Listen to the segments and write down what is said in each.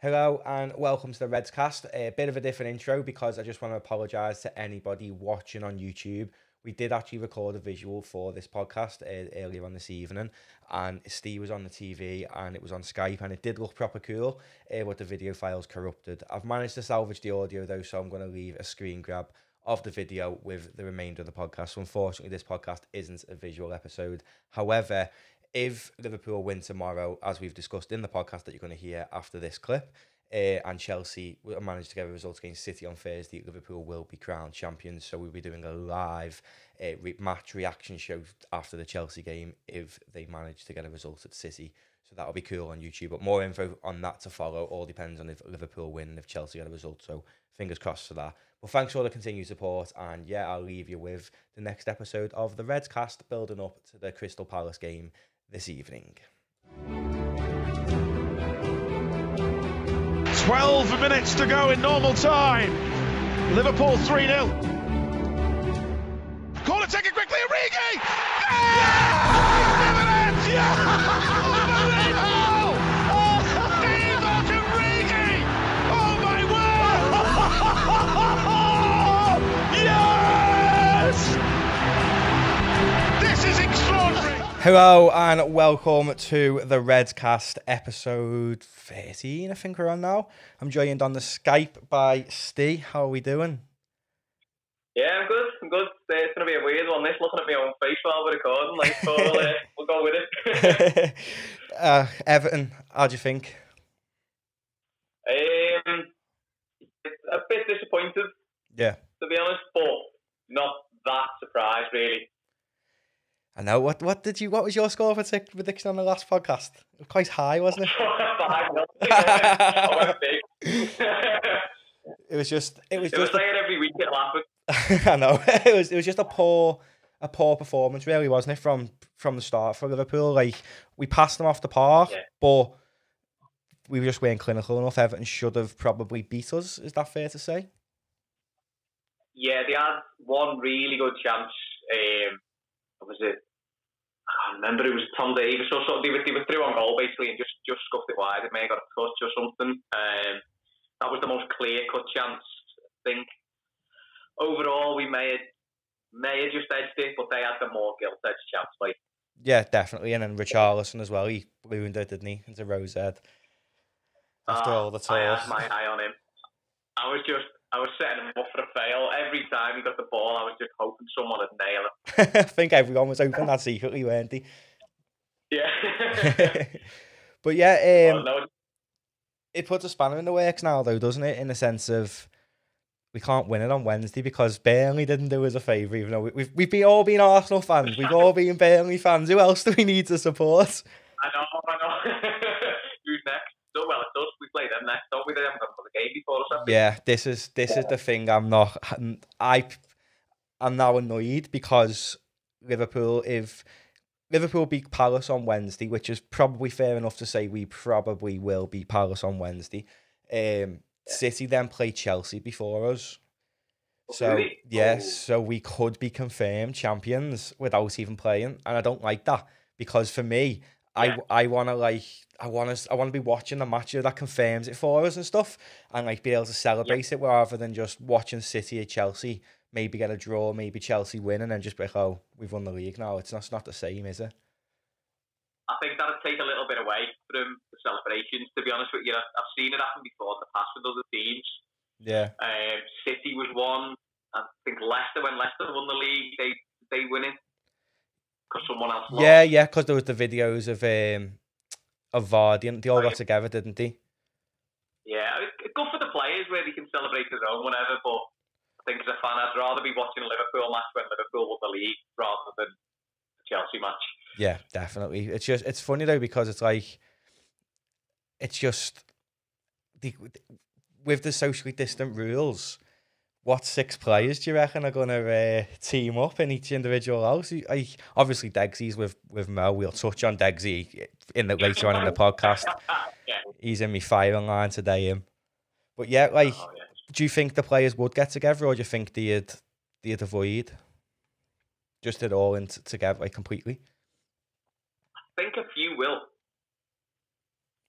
Hello and welcome to the Reds Cast. A bit of a different intro because I just want to apologise to anybody watching on YouTube. We did actually record a visual for this podcast earlier on this evening, and Steve was on the TV and it was on Skype and it did look proper cool, but the video file's corrupted. I've managed to salvage the audio though, so I'm going to leave a screen grab of the video with the remainder of the podcast. So unfortunately, this podcast isn't a visual episode. However, if Liverpool win tomorrow, as we've discussed in the podcast that you're going to hear after this clip, and Chelsea will manage to get a result against City on Thursday, Liverpool will be crowned champions. So we'll be doing a live match reaction show after the Chelsea game if they manage to get a result at City. So that'll be cool on YouTube. But more info on that to follow. All depends on if Liverpool win and if Chelsea get a result. So fingers crossed for that. Well, thanks for all the continued support. And yeah, I'll leave you with the next episode of the Reds Cast, building up to the Crystal Palace game this evening. 12 minutes to go in normal time. Liverpool 3-0. Corner taken quickly, Origi! Yeah! Yeah! Oh my word! Yes! This is extraordinary. Hello and welcome to the Reds Cast episode 13, I think we're on now. I'm joined on the Skype by Ste. How are we doing? Yeah, I'm good. It's going to be a weird one, this, looking at my own face while we're recording. So we'll go with it. Everton, how do you think? A bit disappointed, Yeah. to be honest, but not that surprised, really. I know. What was your score prediction on the last podcast? It was quite high, wasn't it? 5-0. I went big. It was just like every week it'll happen. I know. It was just a poor performance, really, wasn't it, from the start for Liverpool? Like, we passed them off the park, but we just weren't clinical enough. Everton should have probably beat us. Is that fair to say? Yeah, they had one really good chance. What was it? I can't remember. It was Tom Davis or something. They were through on goal basically and just scuffed it wide. It may have got a touch or something. That was the most clear-cut chance, I think. Overall, we may have just edged it, but they had the more gilt-edged chance. Like, yeah, definitely. And then Richarlison as well. He ballooned it, didn't he, into Rosehead after all the tours. I had my eye on him. I was setting him up for a fail. Every time he got the ball, I was just hoping someone would nail him. I think everyone was hoping that secretly, weren't they? Yeah. But yeah, no. It puts a spanner in the works now, though, doesn't it? In the sense of we can't win it on Wednesday because Burnley didn't do us a favour, even though we've all been Arsenal fans. We've all been Burnley fans. Who else do we need to support? I know. Who's next? So, well, it's us. We play them next, don't we? They haven't got another game before us. Yeah, this is the thing. I'm now annoyed because if Liverpool beat Palace on Wednesday, which is probably fair enough to say we probably will beat Palace on Wednesday. City then play Chelsea before us. So so we could be confirmed champions without even playing, and I don't like that because for me, I want to be watching the match that confirms it for us and stuff, and like be able to celebrate it rather than just watching City or Chelsea maybe get a draw, maybe Chelsea win, and then just be like, oh, we've won the league now. It's not the same, is it? I think that'll take a little bit away from the celebrations, to be honest with you. I've seen it happen before in the past with other teams. Yeah. City was one. I think when Leicester won the league, they win it because someone else lost. Yeah, because there was the videos of Vardy, and they all got together, didn't they? Yeah, good for the players where they can celebrate their own, whatever, but I think as a fan, I'd rather be watching a Liverpool match when Liverpool won the league rather than a Chelsea match. Yeah, definitely. It's funny though because it's like with the socially distant rules. What 6 players do you reckon are going to team up in each individual house? Obviously, Deggsy's with Mo. We'll touch on Deggsy later on in the podcast. He's in my firing line today. But yeah, do you think the players would get together, or do you think they'd avoid just it all together completely? I think a few will.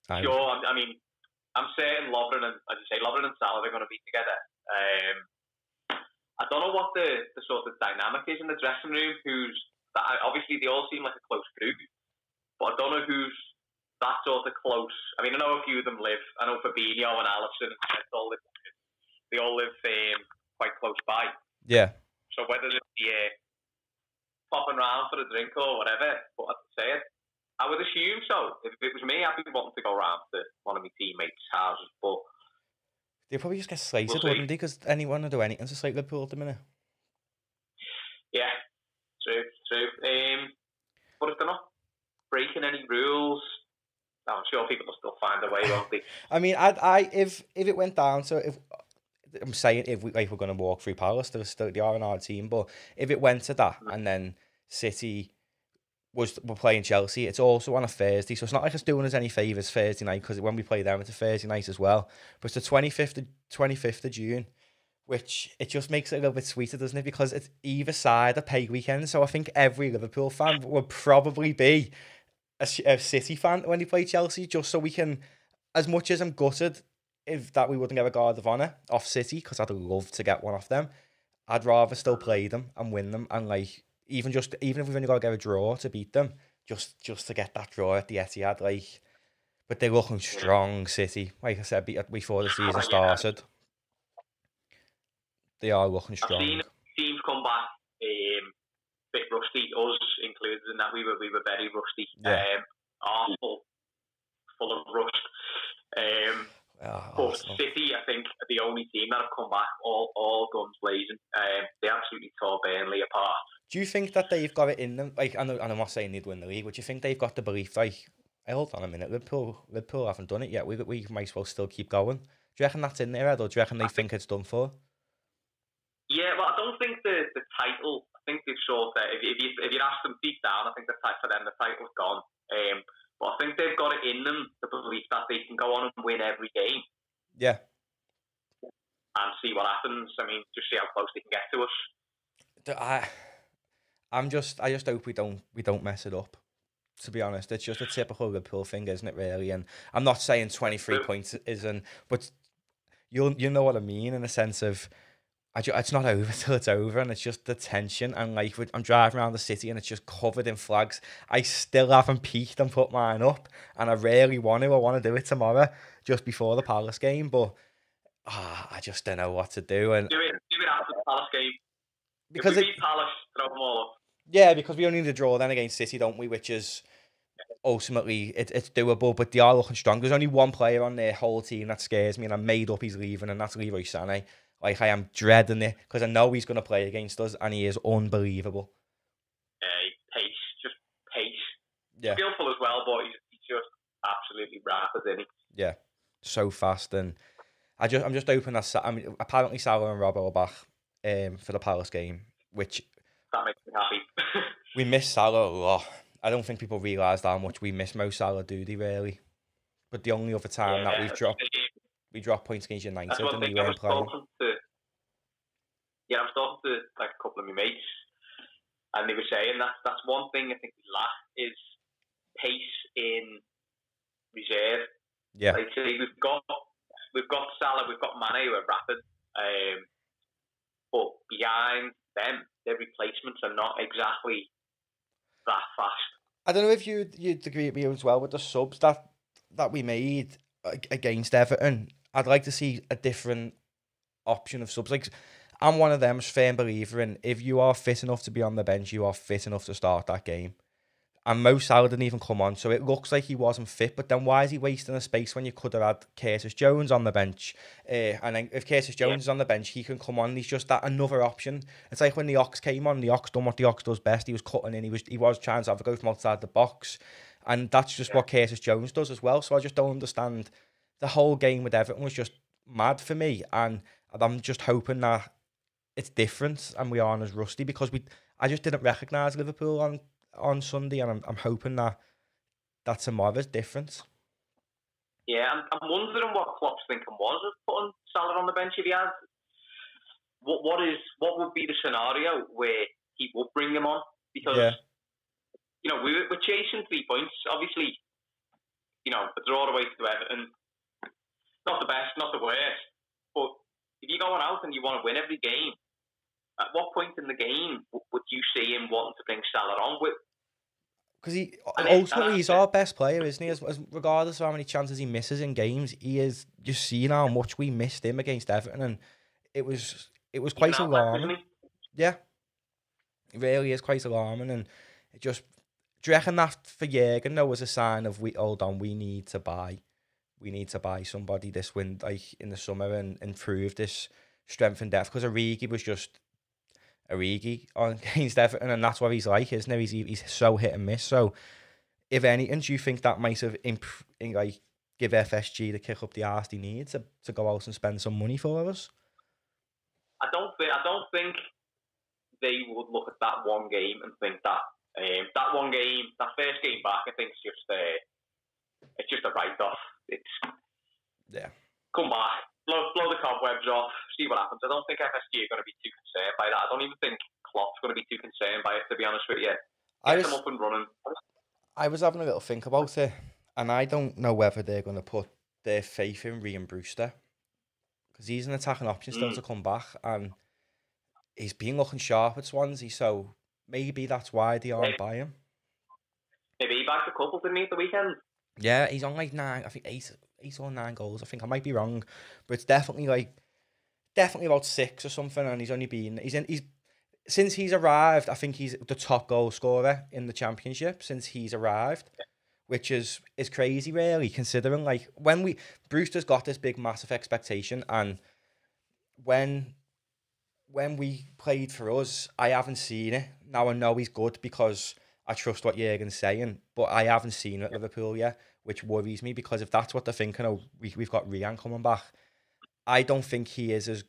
Sure, I mean, I'm saying Lovren and, as you say, Lovren and Salah are going to be together. I don't know what the sort of dynamic is in the dressing room. Obviously they all seem like a close group, but I don't know who's that sort of close. I mean, I know a few of them live. I know Fabinho and Alisson they all live quite close by. Yeah. So whether it's popping round for a drink or whatever, but as I say it, I would assume so. If it was me, I'd be wanting to go round to one of my teammates' houses, but They'll probably just get slated, wouldn't they? Because anyone will do anything to slate Liverpool at the minute. Yeah, true. But if they're not breaking any rules, I'm sure people will still find a way, won't they? I mean, if it went down to I'm saying if we're going to walk through Palace, they are an hard team, but if it went to that and then City were playing Chelsea, it's also on a Thursday, so it's not like it's doing us any favours Thursday night, because when we play them, it's a Thursday night as well. But it's the 25th of June, which it just makes it a little bit sweeter, doesn't it? Because it's either side a pay weekend, so I think every Liverpool fan would probably be a City fan when they play Chelsea, just so we can, as much as I'm gutted if that we wouldn't get a guard of honour off City, because I'd love to get one off them, I'd rather still play them and win them, and like even if we've only got to get a draw to beat them, just to get that draw at the Etihad, like. But they're looking strong, City. Like I said before the season started, they are looking strong. I've seen teams come back a bit rusty, us included in that. We were very rusty. Yeah. Arsenal full of rust. But City, I think, are the only team that have come back all guns blazing. They absolutely tore Burnley apart. Do you think that they've got it in them? Like, and I'm not saying they'd win the league, but do you think they've got the belief, like, hey, hold on a minute, Liverpool haven't done it yet. We might as well still keep going. Do you reckon that's in their head, or do you reckon they think it's done for? Yeah, well, I don't think the title. I think they've sort of, if you ask them deep down, I think for them the title's gone. But I think they've got it in them, the belief that they can go on and win every game. Yeah. And see what happens. I mean, just see how close they can get to us. I just hope we don't mess it up. To be honest, it's just a typical Liverpool thing, isn't it? Really, and I'm not saying 23 points isn't, but you know what I mean, in the sense of, it's not over till it's over, and it's just the tension. And like, I'm driving around the city and it's just covered in flags. I still haven't peeked and put mine up, and I really want to. I want to do it tomorrow, just before the Palace game, but I just don't know what to do. And do it after the Palace game. Because if we beat Palace, throw them all up. Yeah, because we only need a draw then against City, don't we? Which is ultimately it's doable, but they are looking strong. There's only one player on their whole team that scares me, and I made up he's leaving, and that's Leroy Sané. Like, I am dreading it because I know he's going to play against us, and he is unbelievable. Just pace. Yeah. Skillful as well, but he's just absolutely rapid, isn't he? Yeah, so fast, and I'm just hoping that apparently Salah and Robbo are back for the Palace game, which. That makes me happy. We miss Salah a lot. I don't think people realise how much we miss Mo Salah, do they really? But the only other time that we dropped points against United and we weren't playing. I was talking to like a couple of my mates, and they were saying that's one thing I think we lack is pace in reserve. Yeah. Like, say we've got Salah, we've got Mane who are rapid, but behind them, their replacements are not exactly that fast. I don't know if you'd agree with me as well with the subs that we made against Everton. I'd like to see a different option of subs. Like, I'm one of them firm believer in, if you are fit enough to be on the bench, you are fit enough to start that game. And Mo Salah didn't even come on, so it looks like he wasn't fit. But then why is he wasting a space when you could have had Curtis Jones on the bench? And then if Curtis Jones is on the bench, he can come on. He's just that another option. It's like when the Ox came on. The Ox done what the Ox does best. He was cutting in. He was trying to have a go from outside the box, and that's just what Curtis Jones does as well. So I just don't understand. The whole game with Everton was just mad for me, and I'm just hoping that it's different and we aren't as rusty, because I just didn't recognise Liverpool on Sunday, and I'm hoping that tomorrow's different. Yeah, I'm wondering what Klopp's thinking was of putting Salah on the bench if he has. What would be the scenario where he would bring him on? Because we're chasing 3 points. Obviously, a draw away to Everton. the worst. But if you're going out and you want to win every game, at what point in the game would you see him wanting to bring Salah on with? Because he's our best player, isn't he? As regardless of how many chances he misses in games, he is just seeing how much we missed him against Everton, and it was quite alarming. Yeah, it really is quite alarming, and it just. Do you reckon that for Jurgen though was a sign of we need to buy somebody this win in the summer and improve this strength and depth, because Origi was just Origi against Everton, and that's what he's like, isn't he? He's so hit and miss. So, if anything, do you think that might have give FSG the kick up the arse they need to go out and spend some money for us? I don't think they would look at that one game and think that that one game, that first game back, I think it's just a write-off. Come back, blow the cobwebs off, see what happens. I don't think FSG are going to be too concerned by that. I don't even think Klopp's going to be too concerned by it, to be honest with you. Get them up and running. I was having a little think about it, and I don't know whether they're going to put their faith in Ryan Brewster, because he's an attacking option still to come back, and he's been looking sharp at Swansea, so maybe that's why they aren't buying him. Maybe he backed a couple, didn't he, at the weekend? Yeah, he's on like 8 or 9 goals. I think I might be wrong, but it's definitely about 6 or something, and he's since he's arrived, I think he's the top goal scorer in the Championship since he's arrived, which is crazy, really, considering like Brewster's got this big massive expectation, and when we played for us, I haven't seen it. Now I know he's good because I trust what Jurgen's saying, but I haven't seen it at Liverpool yet, which worries me, because if that's what they're thinking, we've got Ryan coming back, I don't think he is as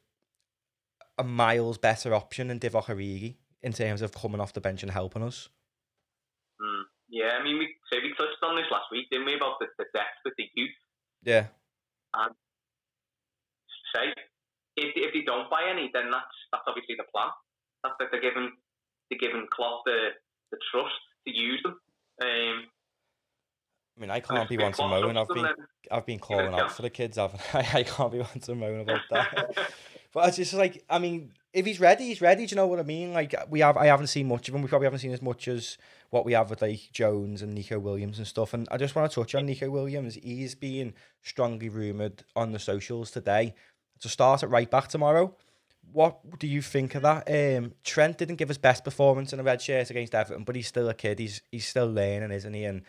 a miles better option than Divock Origi in terms of coming off the bench and helping us. Yeah, I mean, we touched on this last week, didn't we, about the depth with the youth? Yeah. And say, if they don't buy any, then that's obviously the plan. That's that they're giving Klopp the trust to use them. I mean, I can't be one to moan. I've been calling out for the kids, haven't I? I can't be one to moan about that. But it's just like, I mean, if he's ready, he's ready. Do you know what I mean? Like I haven't seen much of him. We probably haven't seen as much as what we have with like Jones and Nico Williams and stuff. And I just want to touch on Nico Williams. He's being strongly rumoured on the socials today to start at right back tomorrow. What do you think of that? Trent didn't give his best performance in a red shirt against Everton, but he's still a kid. He's still learning, isn't he? And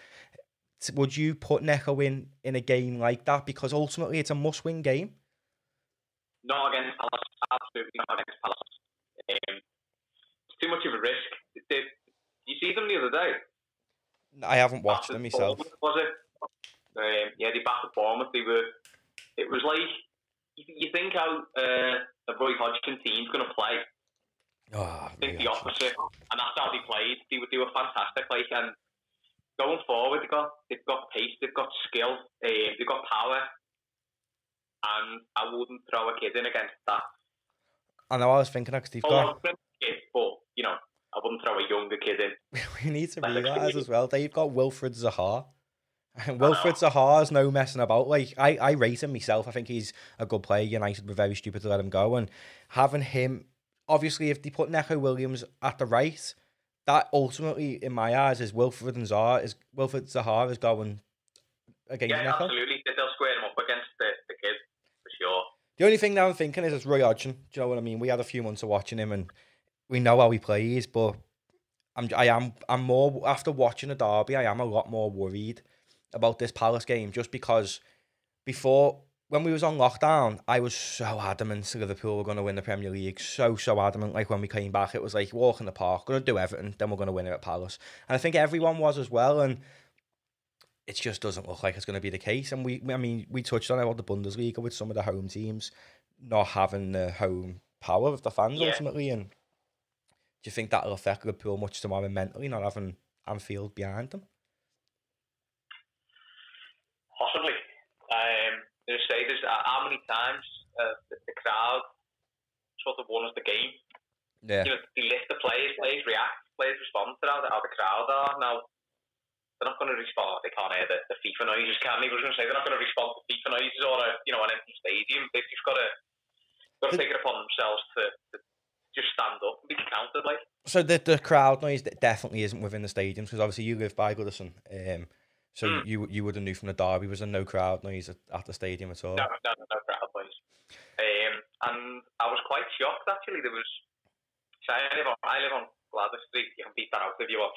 would you put Neco in a game like that? Because ultimately it's a must-win game. Not against Palace. Absolutely not against Palace. It's too much of a risk. Did you see them the other day? I haven't watched them myself. Was it? Yeah, they backed the Bournemouth. It was like, you think how the Roy Hodgson team's going to play. I think the opposite. And that's how they played. They were fantastic. Like, and going forward, they've got pace, they've got skill, they've got power. And I wouldn't throw a kid in against that. I know, I was thinking that because they've got... But, you know, I wouldn't throw a younger kid in. We need to realise as well, they've got Wilfried Zaha. And Wilfried Zaha is no messing about. Like, I rate him myself. I think he's a good player. United were very stupid to let him go. And having him... Obviously, if they put Neco Williams at the right, that ultimately, in my eyes, is Wilfried Zaha is going against Neco. Yeah, absolutely. They'll square him up against the kid, for sure. The only thing now I'm thinking is it's Roy Hodgson. Do you know what I mean? We had a few months of watching him, and we know how he plays. But I'm more after watching a derby. I am a lot more worried about this Palace game, just because before, when we was on lockdown, I was so adamant Liverpool were going to win the Premier League. So adamant. Like when we came back, it was like walk in the park, going to do Everton, then we're going to win it at Palace. And I think everyone was as well. And it just doesn't look like it's going to be the case. And we touched on about the Bundesliga with some of the home teams not having the home power of the fans ultimately. And do you think that'll affect Liverpool much tomorrow mentally, not having Anfield behind them? Possibly. There's how many times the crowd sort of won us the game. Yeah. You know, they lift the players react, players respond to how the crowd are. Now, they're not going to respond. They can't hear the FIFA noises, can they? I was going to say they're not going to respond to FIFA noises or an empty stadium. They've just got to take it upon themselves to just stand up and be counted. Like, so the crowd noise definitely isn't within the stadiums, because obviously you live by Goodison. So you would have knew from the derby, was there no crowd noise at the stadium at all? No crowd noise. And I was quite shocked actually. There was. So I live on Gladys Street. You can beat that out if you want.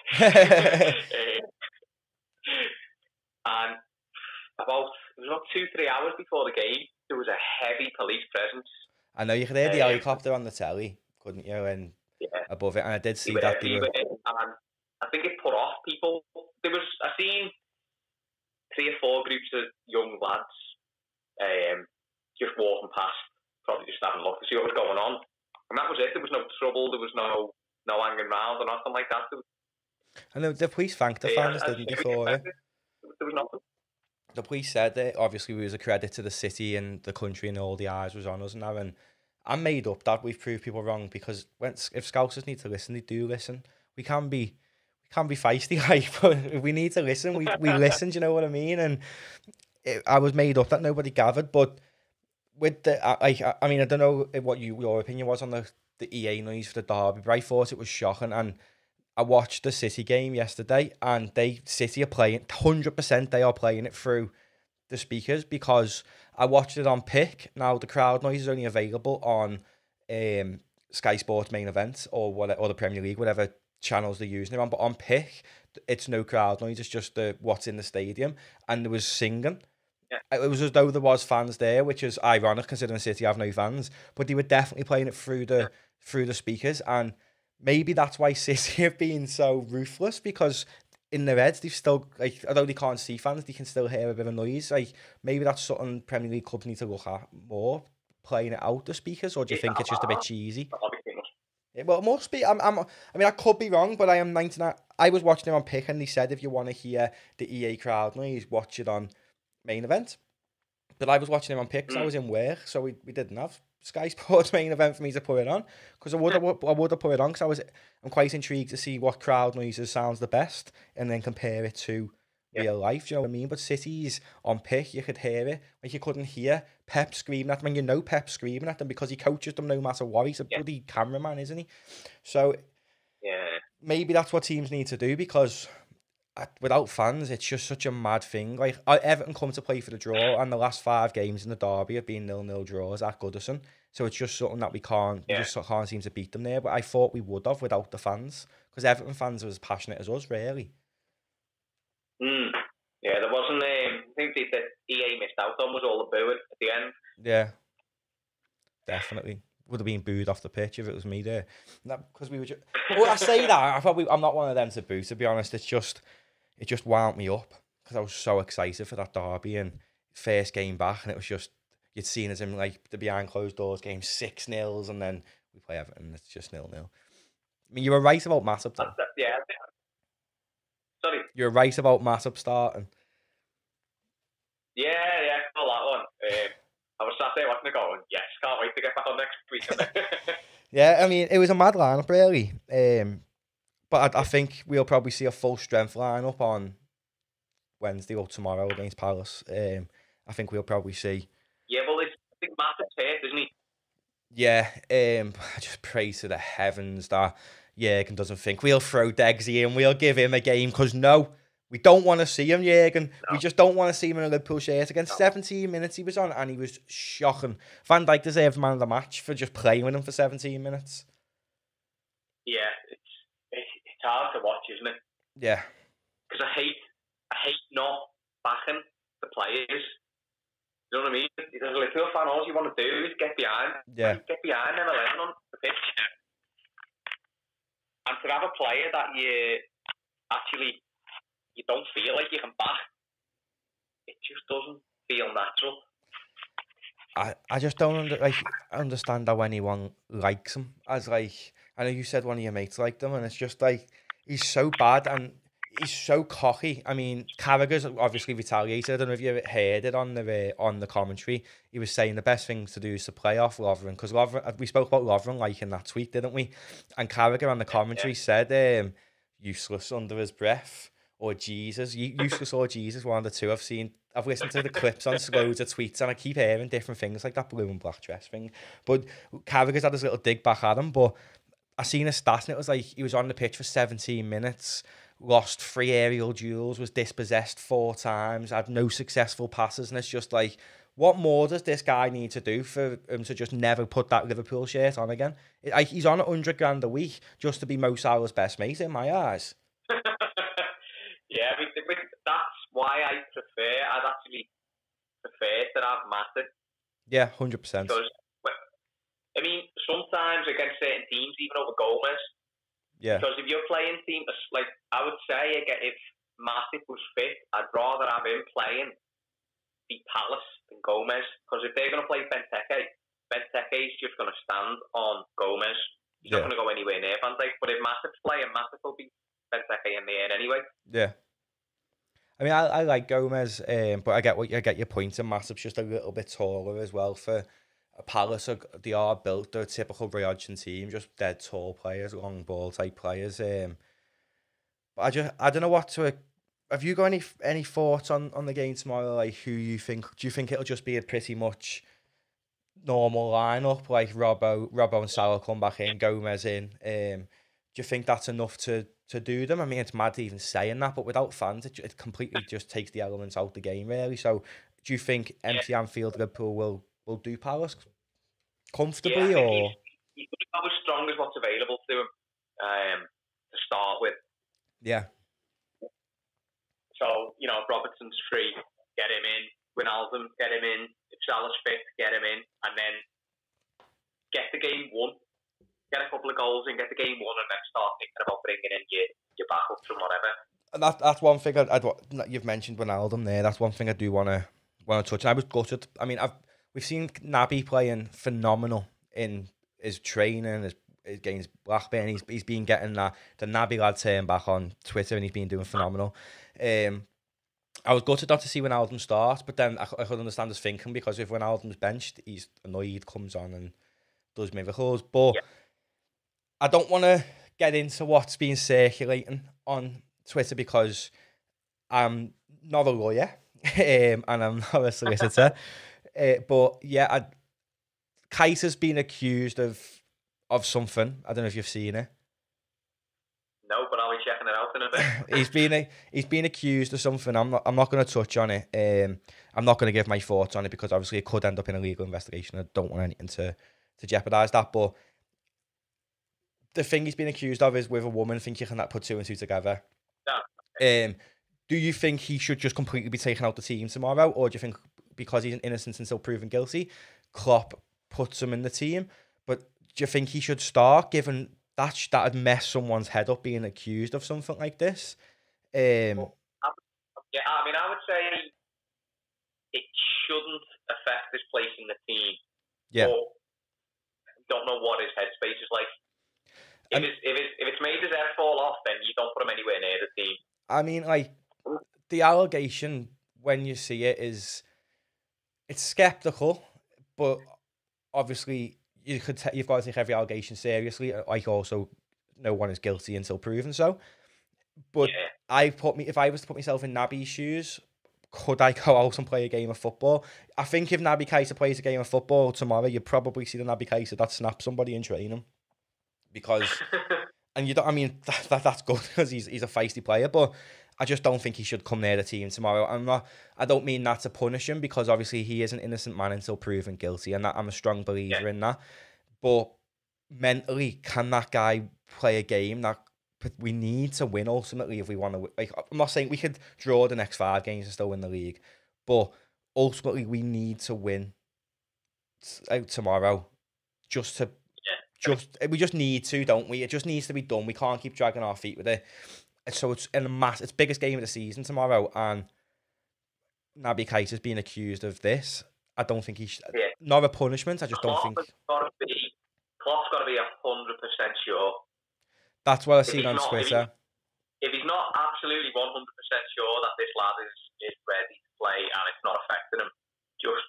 And it was about 2-3 hours before the game, there was a heavy police presence. I know you could hear the helicopter on the telly, couldn't you? And above it, and I did see that. And I think it put off people. I seen 3 or 4 groups of young lads just walking past, probably just having a look to see what was going on. And that was it. There was no trouble. There was no hanging around or nothing like that. And the police thanked the fans, didn't they, for it? There was nothing. The police said that obviously we was a credit to the city and the country, and all the eyes was on us and that. And I'm made up that we've proved people wrong, because if Scousers need to listen, they do listen. We can be feisty, like, but if we need to listen, we listen. Do you know what I mean? And I was made up that nobody gathered, but with I mean, I don't know what your opinion was on the EA noise for the derby, but I thought it was shocking. And I watched the City game yesterday, and City are playing 100%. They are playing it through the speakers, because I watched it on Pick. Now the crowd noise is only available on Sky Sports main events or the Premier League, whatever channels they're using it on. But on Pick, it's no crowd noise. It's just what's in the stadium, and there was singing. It was as though there was fans there, which is ironic considering City have no fans. But they were definitely playing it through the speakers, and maybe that's why City have been so ruthless, because in their heads they've still, like, although they can't see fans, they can still hear a bit of noise. Like, maybe that's something Premier League clubs need to look at more, playing it out the speakers, or do you think it's just a bit cheesy? Well, it must be. I mean, I could be wrong, but I am 99. I was watching it on Pick, and they said if you want to hear the EA crowd noise, watch it on main event. But I was watching him on Pick because I was in work, so we didn't have Sky Sports main event for me to put it on, because I would have put it on, because I'm quite intrigued to see what crowd noises sounds the best and then compare it to real life. Do you know what I mean? But City's on Pick, you could hear it, like you couldn't hear Pep screaming at them, and you know Pep screaming at them because he coaches them no matter what. He's a bloody cameraman, isn't he? So maybe that's what teams need to do, because without fans, it's just such a mad thing. Like, Everton come to play for the draw, and the last 5 games in the derby have been 0-0 draws at Goodison. So it's just something that we just can't seem to beat them there. But I thought we would have without the fans, because Everton fans are as passionate as us, really. Yeah, there wasn't. I think that EA missed out on was all the booing at the end. Yeah, definitely. Would have been booed off the pitch if it was me there. Because we were just... Well, I say that, I'm not one of them to boo, to be honest. It just wound me up, because I was so excited for that derby, and first game back, and it was just, you'd seen us in like the behind closed doors game, 6-0, and then we play Everton, and it's just 0-0. I mean, you were right about Matip, though. Yeah. Sorry. You were right about Matip starting. Yeah, all that one. I was sat there watching it going, yes, can't wait to get back on next week. Yeah, I mean, it was a mad lineup, really. But I think we'll probably see a full strength lineup on Wednesday or tomorrow against Palace. I think we'll probably see. Yeah, well, I think Matip's hurt, isn't he? Yeah, I just pray to the heavens that Jurgen doesn't think we'll throw Degsy in, we'll give him a game, because no, we don't want to see him, Jurgen. No. We just don't want to see him in a Liverpool shirt. Against 17 minutes he was on, and he was shocking. Van Dijk deserved man of the match for just playing with him for 17 minutes. Yeah, it's hard to watch, isn't it? Yeah. Because I hate not backing the players. You know what I mean? As a Liverpool fan, all you want to do is get behind. Yeah. Get behind them 11 on the pitch. And to have a player that you don't feel like you can back, it just doesn't feel natural. I just don't understand how anyone likes him. As like, I know you said one of your mates liked him, and it's just like, he's so bad and he's so cocky. I mean, Carragher's obviously retaliated. I don't know if you heard it on the commentary. He was saying the best thing to do is to play off Lovren, because we spoke about Lovren like in that tweet, didn't we? And Carragher on the commentary said useless under his breath, or Jesus. You useless or Jesus, one of the two. I've listened to the clips on loads of tweets, and I keep hearing different things like that blue and black dress thing. But Carragher's had his little dig back at him, but I seen a stat, and it was like he was on the pitch for 17 minutes, lost 3 aerial duels, was dispossessed 4 times, had no successful passes, and it's just like, what more does this guy need to do for him to just never put that Liverpool shirt on again? He's on 100 grand a week just to be Mo Salah's best mate in my eyes. Yeah, I mean, that's why I'd actually prefer to have Matty. Yeah, 100%. Because, I mean, sometimes against certain teams, even over Gomez. Yeah. Because if you're playing teams, like, I would say, again, if Matty was fit, I'd rather have him playing the Palace than Gomez. Because if they're going to play Benteke's just going to stand on Gomez. He's not going to go anywhere near Van Dijk. But if Matip's playing, Matip will be Benteke in the air anyway. Yeah. I mean, I like Gomez, but I get your point. And Matip's just a little bit taller as well for a Palace. They are built, they're a typical Brighton team, just dead tall players, long ball type players. But I don't know what to. Have you got any thoughts on the game tomorrow? Like, who you think? Do you think it'll just be a pretty much normal lineup, like Robbo and Salah come back in, Gomez in? Do you think that's enough to do them? I mean, it's mad even saying that, but without fans, it completely just takes the elements out the game, really. So, do you think empty Anfield Liverpool will do Palace comfortably, or he's going to go as strong as what's available to him to start with? Yeah. So, you know, if Robertson's free, get him in. Wijnaldum, get him in. If Salah's fit, get him in, and then get the game won. Get a couple of goals and get the game won, and then start thinking about bringing in your backups and whatever. And that's one thing you've mentioned Wijnaldum there. That's one thing I do want to touch. And I was gutted. I mean, we've seen Naby playing phenomenal in his training, his games Blackburn. He's been getting the Naby lad turn back on Twitter, and he's been doing phenomenal. I was gutted not to see Wijnaldum start, but then I could understand his thinking, because if Wijnaldum's benched, he's annoyed, comes on and does miracles. But I don't want to get into what's been circulating on Twitter, because I'm not a lawyer and I'm not a solicitor. But yeah, Kaiser's been accused of something. I don't know if you've seen it. No, but I'll be checking it out in a bit. he's been accused of something. I'm not going to touch on it. I'm not going to give my thoughts on it, because obviously it could end up in a legal investigation. I don't want anything to jeopardise that. But the thing he's been accused of is with a woman. I think you can put 2 and 2 together. Yeah. Do you think he should just completely be taken out the team tomorrow, or do you think because he's innocent until proven guilty, Klopp puts him in the team? But do you think he should start, given that'd mess someone's head up being accused of something like this? I would say it shouldn't affect his place in the team. Yeah. But I don't know what his headspace is like. If it's made his head fall off, then you don't put him anywhere near the team. I mean, like, the allegation, when you see it, it's skeptical, but obviously you've got to take every allegation seriously. Like, also, no one is guilty until proven so. But if I was to put myself in Naby's shoes, could I go out and play a game of football? I think if Naby Keita plays a game of football tomorrow, you'd probably see the Naby Keita that snaps somebody in training. Because, and you don't, I mean, that's good, because he's a feisty player, but I just don't think he should come near the team tomorrow. I don't mean that to punish him, because obviously he is an innocent man until proven guilty, and I'm a strong believer in that. But mentally, can that guy play a game that we need to win ultimately if we want to? Like, I'm not saying we could draw the next 5 games and still win the league, but ultimately we need to win tomorrow. We just need to, don't we? It just needs to be done. We can't keep dragging our feet with it. And so it's it's biggest game of the season tomorrow, and Naby Keita's being accused of this. I don't think he should. Yeah. Not a punishment. I just don't think. Klopp's got to be 100% sure. That's what I seen on Twitter. If he's not absolutely 100% sure that this lad is ready to play and it's not affecting him, just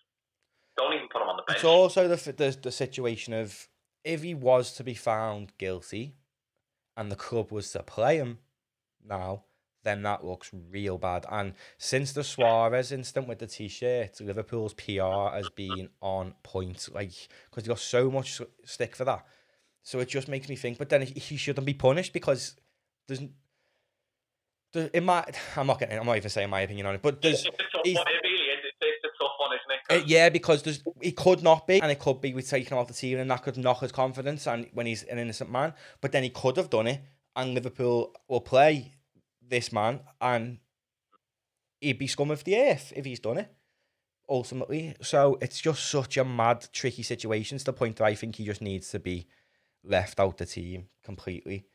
don't even put him on the bench. It's also the situation of, if he was to be found guilty and the club was to play him now, then that looks real bad. And since the Suarez incident with the T-shirt, Liverpool's PR has been on point, like, because he got so much stick for that. So it just makes me think, but then he shouldn't be punished because there's in my, I'm not even saying my opinion on it, but there's, it's a tough one. It really is. It's a tough one, isn't it? yeah, because he could not be, and it could be with taking him off the team, and that could knock his confidence, and when he's an innocent man. But then he could have done it, and Liverpool will play this man, and he'd be scum of the earth if he's done it, ultimately. So it's just such a mad, tricky situation to the point that I think he just needs to be left out the team completely.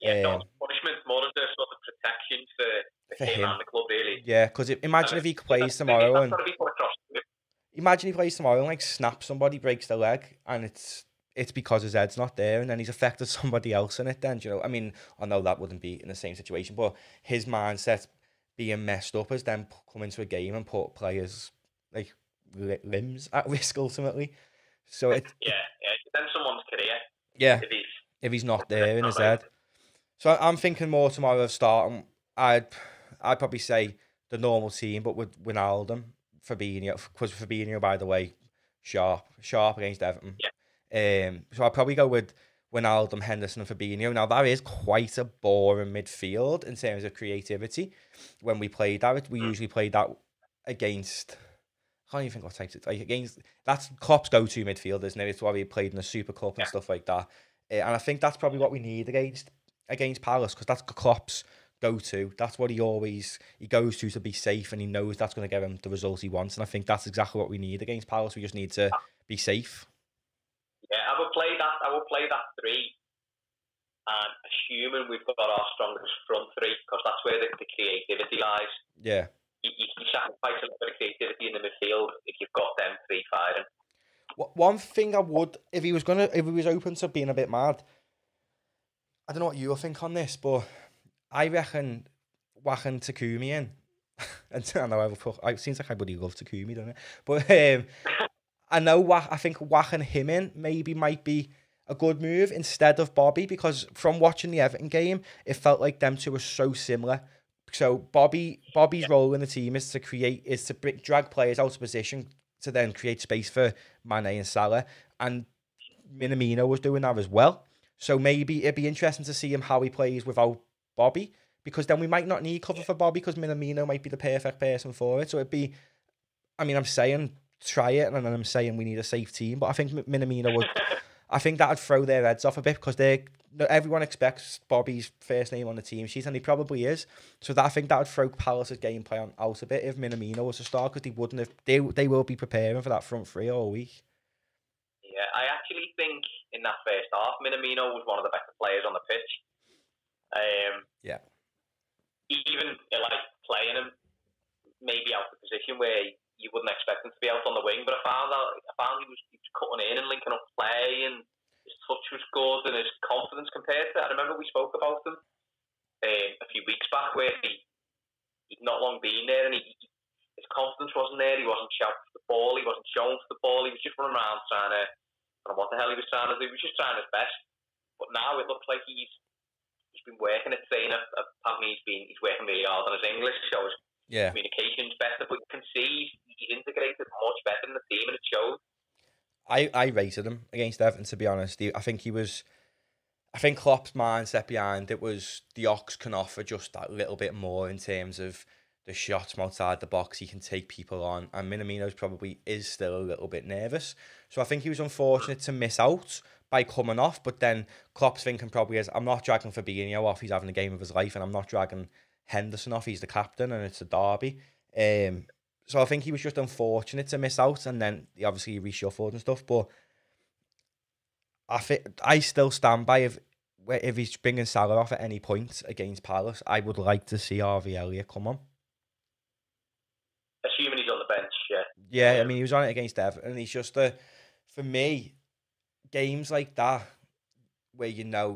Yeah, punishment more as a sort of protection for him and the club, really. Yeah, because imagine if he plays tomorrow and imagine he plays tomorrow and like snaps somebody, breaks their leg, and it's because his head's not there, and then he's affected somebody else in it. Then, you know, I mean, I know that wouldn't be in the same situation, but his mindset being messed up has then come into a game and put players like limbs at risk ultimately. So it then someone's career. Yeah, if he's not there in his head. So I'm thinking more tomorrow of starting. I'd probably say the normal team, but with Wijnaldum, Fabinho, because Fabinho, by the way, sharp against Everton. Yeah. So I'd probably go with Wijnaldum, Henderson, and Fabinho. Now that is quite a boring midfield in terms of creativity. When we played that, we usually played that against. I can't even think what types it like against. That's Klopp's go-to midfield, isn't it? It's why we played in the Super Cup and stuff like that. And I think that's probably what we need against Palace, because that's Klopp's go-to. That's what he goes to be safe, and he knows that's going to give him the results he wants. And I think that's exactly what we need against Palace. We just need to be safe. Yeah, I would play that three, and assuming we've got our strongest front three, because that's where the creativity lies. Yeah. You sacrifice a little bit of creativity in the midfield if you've got them three firing. One thing I would, if he was open to being a bit mad, I don't know what you think on this, but I reckon whacking Takumi in. I know it seems like everybody loves Takumi, doesn't it? But I think whacking him in maybe might be a good move instead of Bobby, because from watching the Everton game, it felt like them two were so similar. So Bobby's role in the team is to drag players out of position to then create space for Mane and Salah, and Minamino was doing that as well. So maybe it'd be interesting to see how he plays without Bobby, because then we might not need cover for Bobby, because Minamino might be the perfect person for it. So it'd be, I mean, I'm saying try it, and then I'm saying we need a safe team, but I think Minamino would. I think that'd throw their heads off a bit, because everyone expects Bobby's first name on the team sheet, and he probably is. So I think that would throw Palace's game plan out a bit if Minamino was to start, because they wouldn't have. They will be preparing for that front three all week. Yeah, I actually think in that first half, Minamino was one of the better players on the pitch. Yeah. Even like playing him maybe out of position where you wouldn't expect him to be out on the wing, but I found he was cutting in and linking up play, and his touch was good, and his confidence compared to. I remember we spoke about him a few weeks back where he'd not long been there, and his confidence wasn't there. He wasn't shouting for the ball. He wasn't showing for the ball. He was just running around trying to. I don't know what the hell he was trying to do. He was just trying his best. But now it looks like he's been working at training. Apparently he's working really hard on his English, so his communication's better. But you can see he's integrated much better in the team, and it shows. I rated him against Everton, to be honest. I think Klopp's mindset behind it was the Ox can offer just that little bit more in terms of the shots from outside the box. He can take people on, and Minamino's probably is still a little bit nervous. So I think he was unfortunate to miss out by coming off, but then Klopp's thinking probably is, I'm not dragging Fabinho off, he's having the game of his life, and I'm not dragging Henderson off, he's the captain, and it's a derby. So I think he was just unfortunate to miss out, and then he obviously reshuffled and stuff, but I still stand by if he's bringing Salah off at any point against Palace, I would like to see Harvey Elliott come on. Assuming he's on the bench, yeah. Yeah, I mean, he was on it against Everton, and he's just for me, games like that, where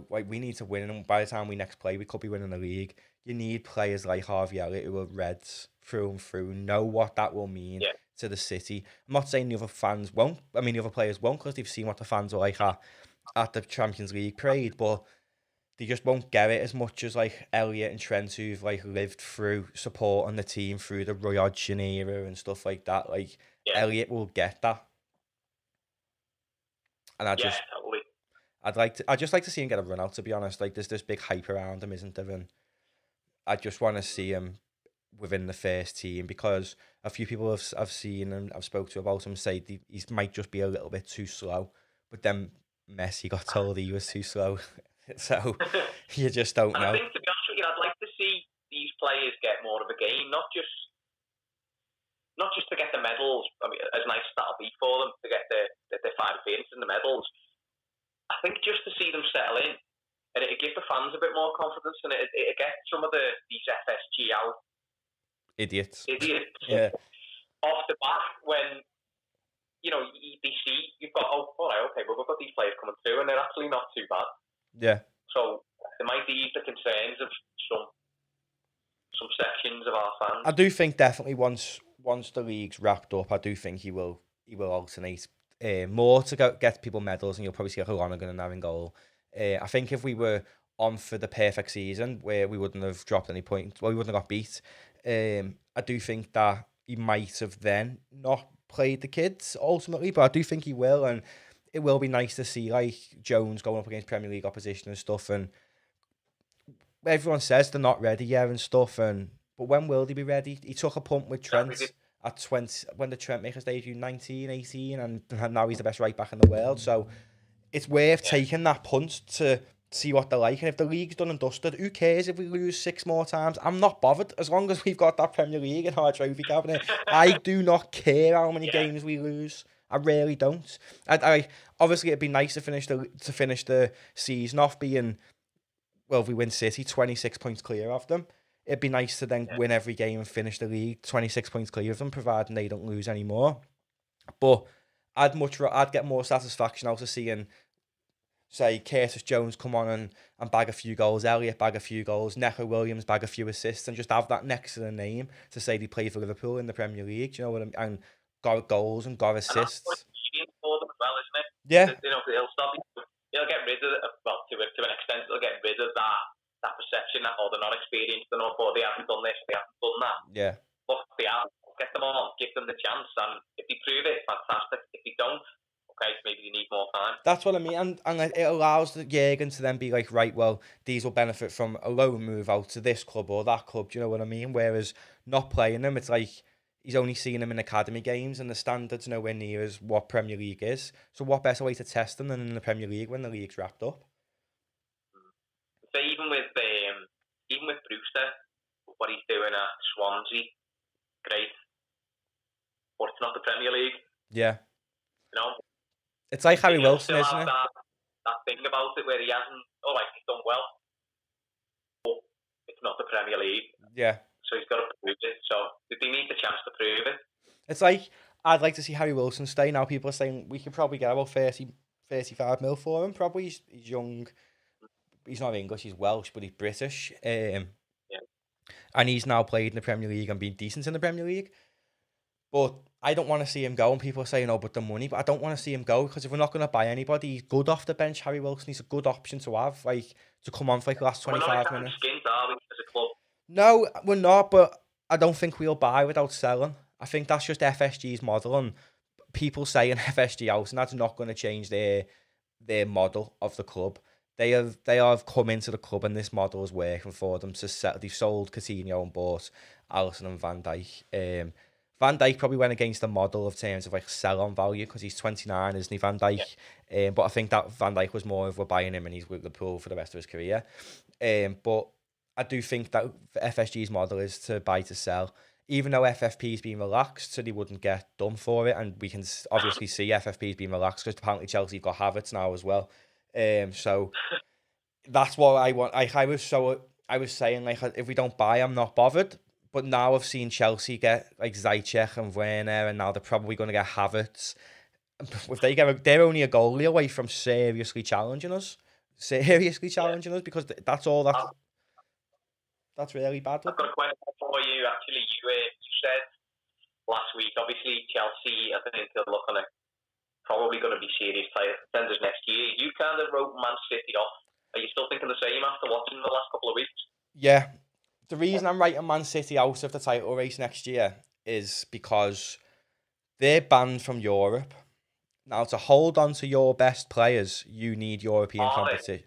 like we need to win, and by the time we next play, we could be winning the league. You need players like Harvey Elliott who are Reds through and through, know what that will mean to the city. I'm not saying the other fans won't. I mean, the other players won't, because they've seen what the fans are like at the Champions League parade, but they just won't get it as much as like Elliot and Trent, who've like lived through supporting the team through the Roy Hodgson era and stuff like that. Like Elliot will get that, and totally. I'd just like to see him get a run out. To be honest, like there's this big hype around him, isn't there? And I just want to see him within the first team, because a few people I've seen and I've spoke to about him say he might just be a little bit too slow. But then Messi got told he was too slow. So you just don't know. I think, to be honest with you, I'd like to see these players get more of a game, not just to get the medals. I mean, as nice as that'll be for them to get their 5 appearances in the medals. I think just to see them settle in, and it'll give the fans a bit more confidence, and it'll get some of these FSG out idiots off the back when they see you've got all right, okay, well we've got these players coming through, and they're actually not too bad. Yeah. So it might ease the concerns of some sections of our fans. I do think definitely once the league's wrapped up, I do think he will alternate more to get people medals, and you'll probably see Lonergan and Aaron goal. I think if we were on for the perfect season where we wouldn't have dropped any points, well, we wouldn't have got beat. I do think that he might have then not played the kids ultimately, but I do think he will, and it will be nice to see like Jones going up against Premier League opposition and stuff. And everyone says they're not ready yet and stuff, but when will they be ready? He took a punt with Trent at 20 when the Trent makers debut 19, 18, and now he's the best right back in the world. So it's worth taking that punt to see what they're like. And if the league's done and dusted, who cares if we lose 6 more times? I'm not bothered as long as we've got that Premier League in our trophy cabinet. I do not care how many games we lose. I really don't. I obviously it'd be nice to finish the season off being, well, if we win City 26 points clear of them. It'd be nice to then win every game and finish the league 26 points clear of them, providing they don't lose anymore. But I'd get more satisfaction out of seeing, say, Curtis Jones come on and bag a few goals, Elliot bag a few goals, Neco Williams bag a few assists, and just have that next to the name to say they play for Liverpool in the Premier League. Do you know what I mean? And got goals and got assists. And that's for them as well, isn't it? Yeah. He'll stop. He'll get rid of it. Well, to an extent, he'll get rid of that perception that they're not experienced enough, or they haven't done this, they haven't done that. Yeah. But they have. Get them on, give them the chance, and if they prove it, fantastic. If they don't, okay, maybe they need more time. That's what I mean, and it allows the Jurgen to then be like, right, well, these will benefit from a loan move out to this club or that club. Do you know what I mean? Whereas not playing them, it's like he's only seeing them in academy games, and the standard's nowhere near as what Premier League is. So what better way to test them than in the Premier League when the league's wrapped up? So even with Brewster, what he's doing at Swansea, great. But it's not the Premier League. Yeah. You know? It's like Harry Wilson, isn't it? That thing about it where he hasn't, he's done well, but it's not the Premier League. Yeah. So he's got to prove it. So they need the chance to prove it. It's like, I'd like to see Harry Wilson stay. Now people are saying we could probably get about 35 mil for him. Probably he's young. He's not English, he's Welsh, but he's British. And he's now played in the Premier League and been decent in the Premier League. But I don't want to see him go, and people are saying, but the money. But I don't want to see him go, because if we're not going to buy anybody, he's good off the bench, Harry Wilson. He's a good option to have, like, to come on for like the last 25 minutes. Skint, are we, as a club? No, we're not, but I don't think we'll buy without selling. I think that's just FSG's model, and people saying FSG out, and that's not going to change their model of the club. They have come into the club, and this model is working for them to sell. They've sold Coutinho and bought Alisson and Van Dijk. Van Dijk probably went against the model of terms of like sell-on value, because he's 29, isn't he, Van Dijk? Yeah. But I think that Van Dijk was more of we're buying him and he's with Liverpool for the rest of his career. But I do think that FSG's model is to buy to sell, even though FFP's been relaxed, so they wouldn't get done for it. And we can obviously see FFP's been relaxed because apparently Chelsea have got Havertz now as well. So that's what I want. I was saying, like, if we don't buy, I'm not bothered. But now I've seen Chelsea get like Ziyech and Werner, and now they're probably going to get Havertz. If they're only a goalie away from seriously challenging us, because that's all that's really bad. I've got a question for you. Actually, you said last week, obviously Chelsea, I think they're looking at probably going to be serious contenders next year. You kind of wrote Man City off Are you still thinking the same after watching the last couple of weeks? Yeah. The reason I'm writing Man City out of the title race next year is because they're banned from Europe. Now, to hold on to your best players, you need European competition.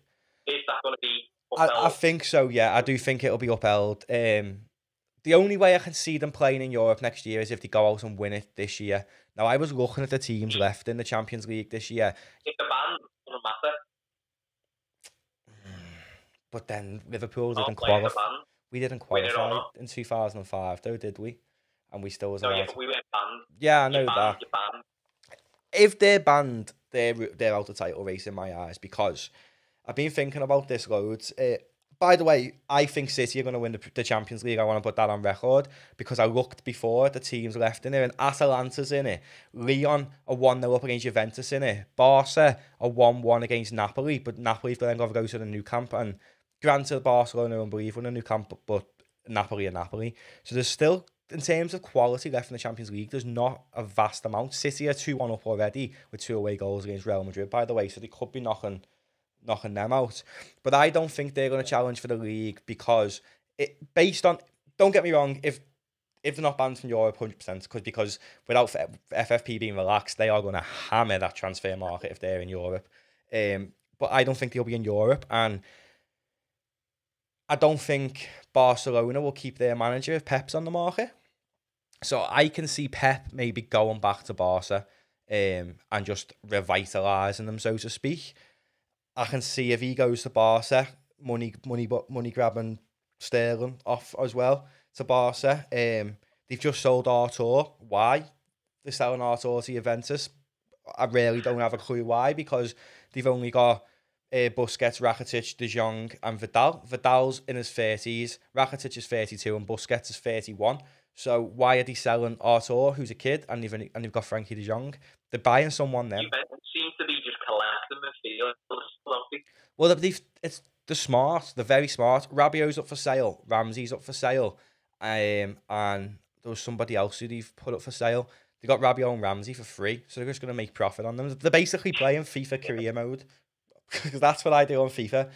Is that going to be I think so, yeah. I do think it'll be upheld. The only way I can see them playing in Europe next year is if they go out and win it this year. Now, I was looking at the teams left in the Champions League this year. If the ban doesn't matter. But then Liverpool didn't qualify. We didn't qualify in 2005, though, did we? And we still was allowed. Yeah, but we went banned. Yeah, I know that. You're banned. If they're banned, they're out of title race in my eyes, because I've been thinking about this loads. By the way, I think City are going to win the Champions League. I want to put that on record, because I looked before at the teams left in it, and Atalanta's in it. Lyon are 1-0 up against Juventus in it. Barca are 1-1 against Napoli, but Napoli's then got to go to the new camp. And granted, Barcelona are unbelievable in the new camp, but Napoli are Napoli. So there's still, in terms of quality left in the Champions League, there's not a vast amount. City are 2-1 up already with 2 away goals against Real Madrid, by the way, so they could be knocking them out. But I don't think they're going to challenge for the league, because don't get me wrong, if they're not banned from Europe 100%, because without FFP being relaxed, they are going to hammer that transfer market if they're in Europe. But I don't think they'll be in Europe, and I don't think Barcelona will keep their manager if Pep's on the market. So I can see Pep maybe going back to Barca and just revitalising them, so to speak. I can see if he goes to Barca, money grabbing Sterling off as well to Barca. They've just sold Artur. Why? They're selling Artur to Juventus. I really don't have a clue why, because they've only got Busquets, Rakitic, De Jong and Vidal. Vidal's in his 30s, Rakitic is 32 and Busquets is 31. So why are they selling Artur, who's a kid, and they've got Frankie De Jong? They're buying someone then. Juventus seems to be just collecting midfield. Well, they're smart. They're very smart. Rabiot's up for sale. Ramsey's up for sale. And there was somebody else who they've put up for sale. They got Rabiot and Ramsey for free, so they're just going to make profit on them. They're basically playing FIFA career mode, because that's what I do on FIFA.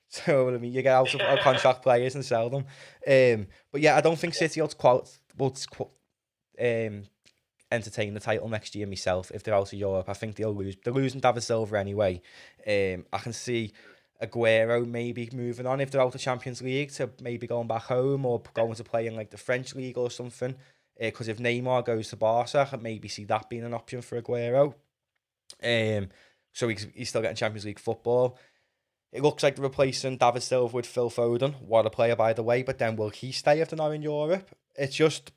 So, I mean, you get out of contract players and sell them. But yeah, I don't think City will entertain the title next year myself if they're out of Europe. I think they'll lose. They're losing David Silva anyway. I can see Aguero maybe moving on if they're out of Champions League, to maybe going back home or going to play in like the French league or something. Because if Neymar goes to Barca, I can maybe see that being an option for Aguero. So he's still getting Champions League football. It looks like they're replacing David Silva with Phil Foden. What a player, by the way. But then will he stay if they're not in Europe? It's just...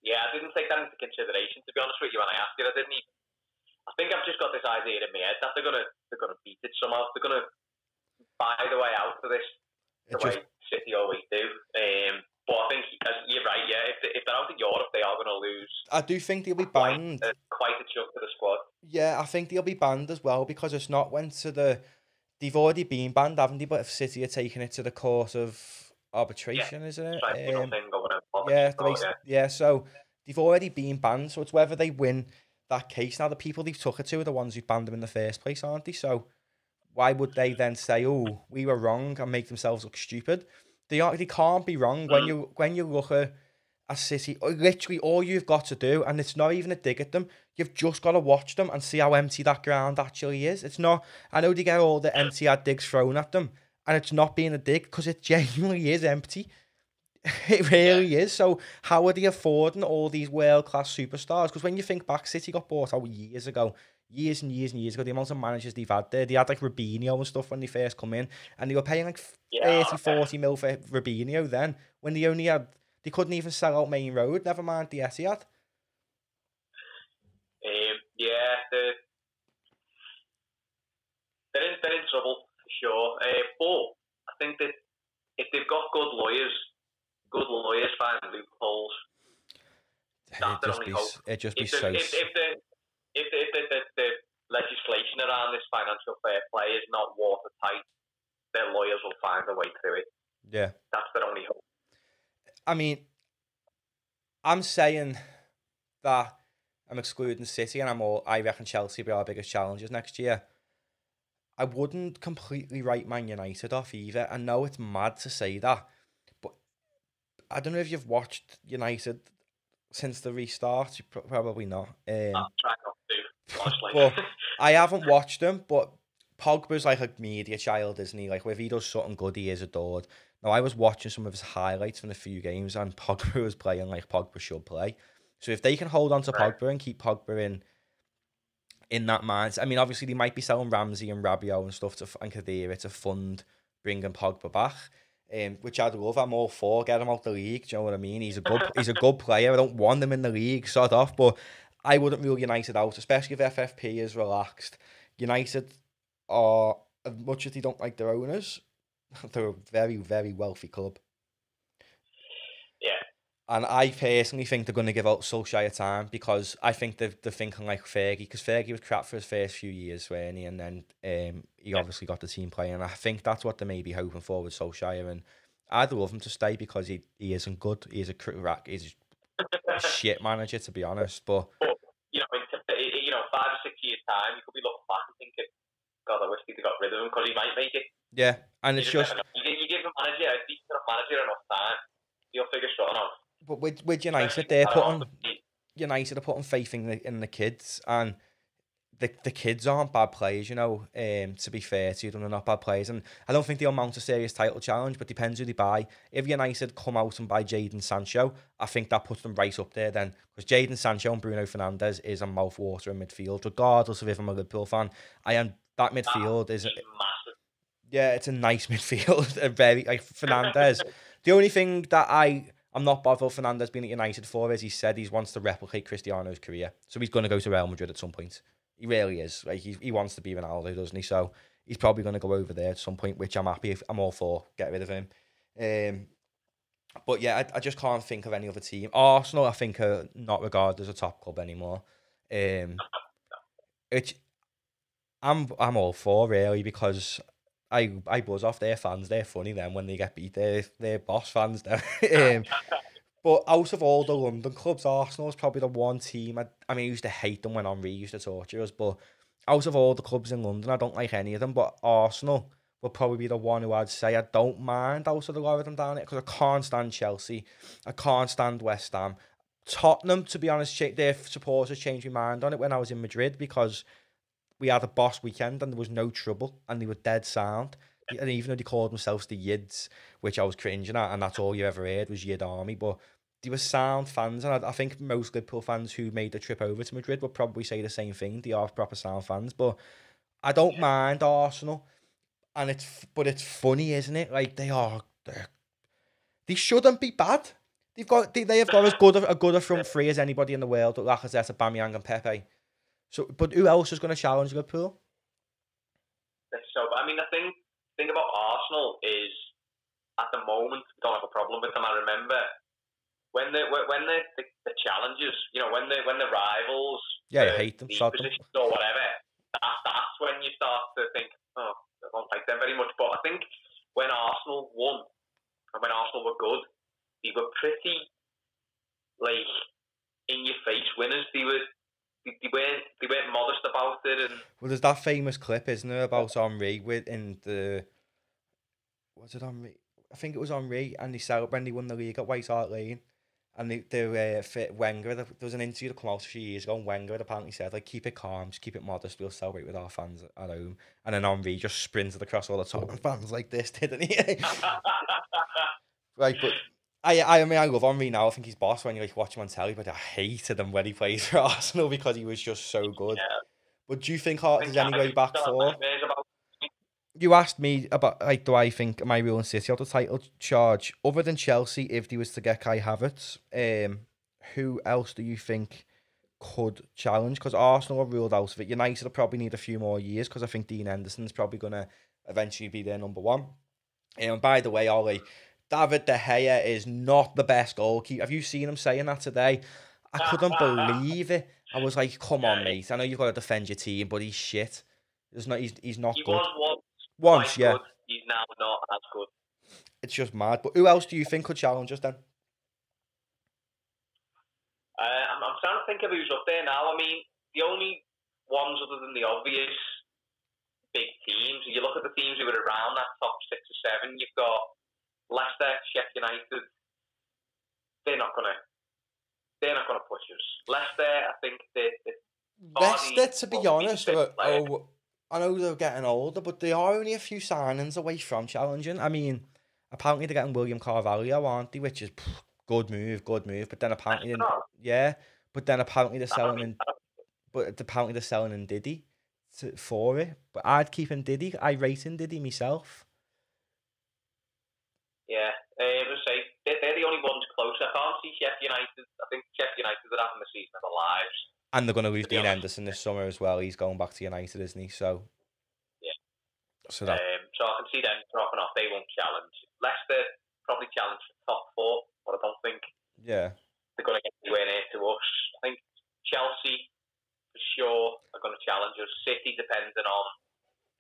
Yeah, I didn't take that into consideration, to be honest with you, when I asked you. I think I've just got this idea in my head that they're gonna beat it somehow. They're gonna buy the way out of this way City always do. But I think you're right. Yeah, if they're out of Europe, they are gonna lose. I do think they'll be banned. Quite a chunk of the squad. Yeah, I think they'll be banned as well, because it's not went to the... They've already been banned, haven't they? But if City are taking it to the court of arbitration, isn't it? Yeah, so they've already been banned. So it's whether they win that case. Now, the people they've took it to are the ones who banned them in the first place, aren't they? So why would they then say, "Oh, we were wrong," and make themselves look stupid? They can't be wrong. When you look at City, literally all you've got to do, and it's not even a dig at them, you've just got to watch them and see how empty that ground actually is. It's not... I know they get all the empty-ad digs thrown at them, and it's not being a dig, because it genuinely is empty. It really is. So how are they affording all these world-class superstars? Because when you think back, City got bought out years ago. Years and years and years ago, the amount of managers they've had there. They had like Robinho and stuff when they first come in, and they were paying like 30-40 mil for Robinho then, when they only had... They couldn't even sell out Main Road, never mind the Etihad. They're in trouble, for sure. But I think that if they've got good lawyers find loopholes. It'd just be so... If the legislation around this financial fair play is not watertight, their lawyers will find a way through it. Yeah. That's their only hope. I mean, I'm saying that I'm excluding City, and I reckon Chelsea will be our biggest challengers next year. I wouldn't completely write Man United off either. I know it's mad to say that, but I don't know if you've watched United since the restart. Probably not. I'm trying not to, honestly. But I haven't watched them, but Pogba's like a media child, isn't he? Like, if he does something good, he is adored. Now, I was watching some of his highlights from a few games, and Pogba was playing like Pogba should play. So if they can hold on to Pogba and keep Pogba in that mindset, I mean, obviously they might be selling Ramsey and Rabiot and stuff and Khedira to fund bringing Pogba back, which I'd love. I'm all for. Get him out the league. Do you know what I mean? He's a good player. I don't want him in the league. Sod off, but I wouldn't rule United out, especially if FFP is relaxed. United are, as much as they don't like their owners, they're a very, very wealthy club. Yeah. And I personally think they're going to give out Solskjaer time, because I think they're thinking like Fergie, because Fergie was crap for his first few years, weren't he? And then he obviously got the team playing. And I think that's what they may be hoping for with Solskjaer. And I'd love him to stay, because he isn't good. He's a shit manager, to be honest. But you know, 5 or 6 years time, you could be looking back and thinking, God, I wish they got rid of him, because he might make it. Yeah, and it's just you give a manager, a decent enough manager enough time, he'll figure something out. But with United, United are putting faith in the kids, and the kids aren't bad players, you know. To be fair to them, they're not bad players, and I don't think they'll mount a serious title challenge. But depends who they buy. If United come out and buy Jadon Sancho, I think that puts them right up there then, because Jadon Sancho and Bruno Fernandes is a mouthwater in midfield, regardless of if I'm a Liverpool fan. That midfield is massive. Yeah, it's a nice midfield. A very like Fernandes. The only thing that I'm not bothered Fernandes being at United for is he said he wants to replicate Cristiano's career, so he's going to go to Real Madrid at some point. He really is. Like he wants to be Ronaldo, doesn't he? So he's probably going to go over there at some point, which I'm happy. I'm all for. Get rid of him. But yeah, I just can't think of any other team. Arsenal, I think, are not regarded as a top club anymore. I'm all for, really, because I buzz off their fans. They're funny then when they get beat. They're boss fans then. But out of all the London clubs, Arsenal is probably the one team. I mean, I used to hate them when Henry used to torture us, but out of all the clubs in London, I don't like any of them. But Arsenal would probably be the one who I'd say I don't mind out of the lot of them down it, because I can't stand Chelsea. I can't stand West Ham. Tottenham, to be honest, their supporters changed my mind on it when I was in Madrid, because we had a boss weekend and there was no trouble and they were dead sound. And even though they called themselves the Yids, which I was cringing at, and that's all you ever heard was Yid Army, but they were sound fans. And I think most Liverpool fans who made the trip over to Madrid would probably say the same thing. They are proper sound fans, but I don't mind Arsenal. And it's funny, isn't it? Like they shouldn't be bad. They have got as good a front three as anybody in the world. Lacazette, Aubameyang, and Pepe. So, but who else is going to challenge Liverpool? I mean, the thing about Arsenal is, at the moment, we don't have a problem with them. I remember when the challenges, you know, when the rivals, I hate them, or whatever. That's when you start to think, oh, I don't like them very much. But I think when Arsenal won and when Arsenal were good, they were pretty like in your face winners. They weren't modest about it. And well, there's that famous clip, isn't there, about Henry was it Henry? I think it was Henry, and they celebrated when they won the league at White Hart Lane, and Wenger. There was an interview that came out a few years ago, and Wenger had apparently said, like, keep it calm, just keep it modest. We'll celebrate with our fans at home. And then Henry just sprinted across all the Tottenham fans like this, didn't he? Right, but I mean, I love Henry now. I think he's boss when you like watch him on telly, but I hated him when he plays for Arsenal because he was just so good. Yeah. But do you think Hearts is any way back for? You asked me about, like, do I think, am I ruling City out the title charge? Other than Chelsea, if they was to get Kai Havertz, who else do you think could challenge? Because Arsenal are ruled out of it. United will probably need a few more years, because I think Dean Henderson's probably going to eventually be their number one. And by the way, Ollie, David De Gea is not the best goalkeeper. Have you seen him saying that today? I couldn't believe it. I was like, come on, mate. I know you've got to defend your team, but he's shit. He's not good. He was once, yeah. Good. He's now not as good. It's just mad. But who else do you think could challenge us then? I'm trying to think of who's up there now. I mean, the only ones other than the obvious big teams. You look at the teams who are around that top 6 or 7. You've got Leicester, Sheffield United. They're not gonna push us. Leicester, I think Leicester, to be honest, I know they're getting older, but they are only a few signings away from challenging. I mean, apparently they're getting William Carvalho, aren't they? Which is good move. But then apparently, apparently they're selling in Diddy for it. But I'd keep in Diddy. I rate in Diddy myself. Yeah, I would say they're the only ones close. I can't see Sheffield United. I think Sheffield United are having the season of their lives. And they're going to lose Dean Henderson this summer as well. He's going back to United, isn't he? So yeah. So I can see them dropping off. They won't challenge. Leicester probably challenge for top 4, but I don't think they're going to get anywhere near to us. I think Chelsea for sure are going to challenge us. City, depending on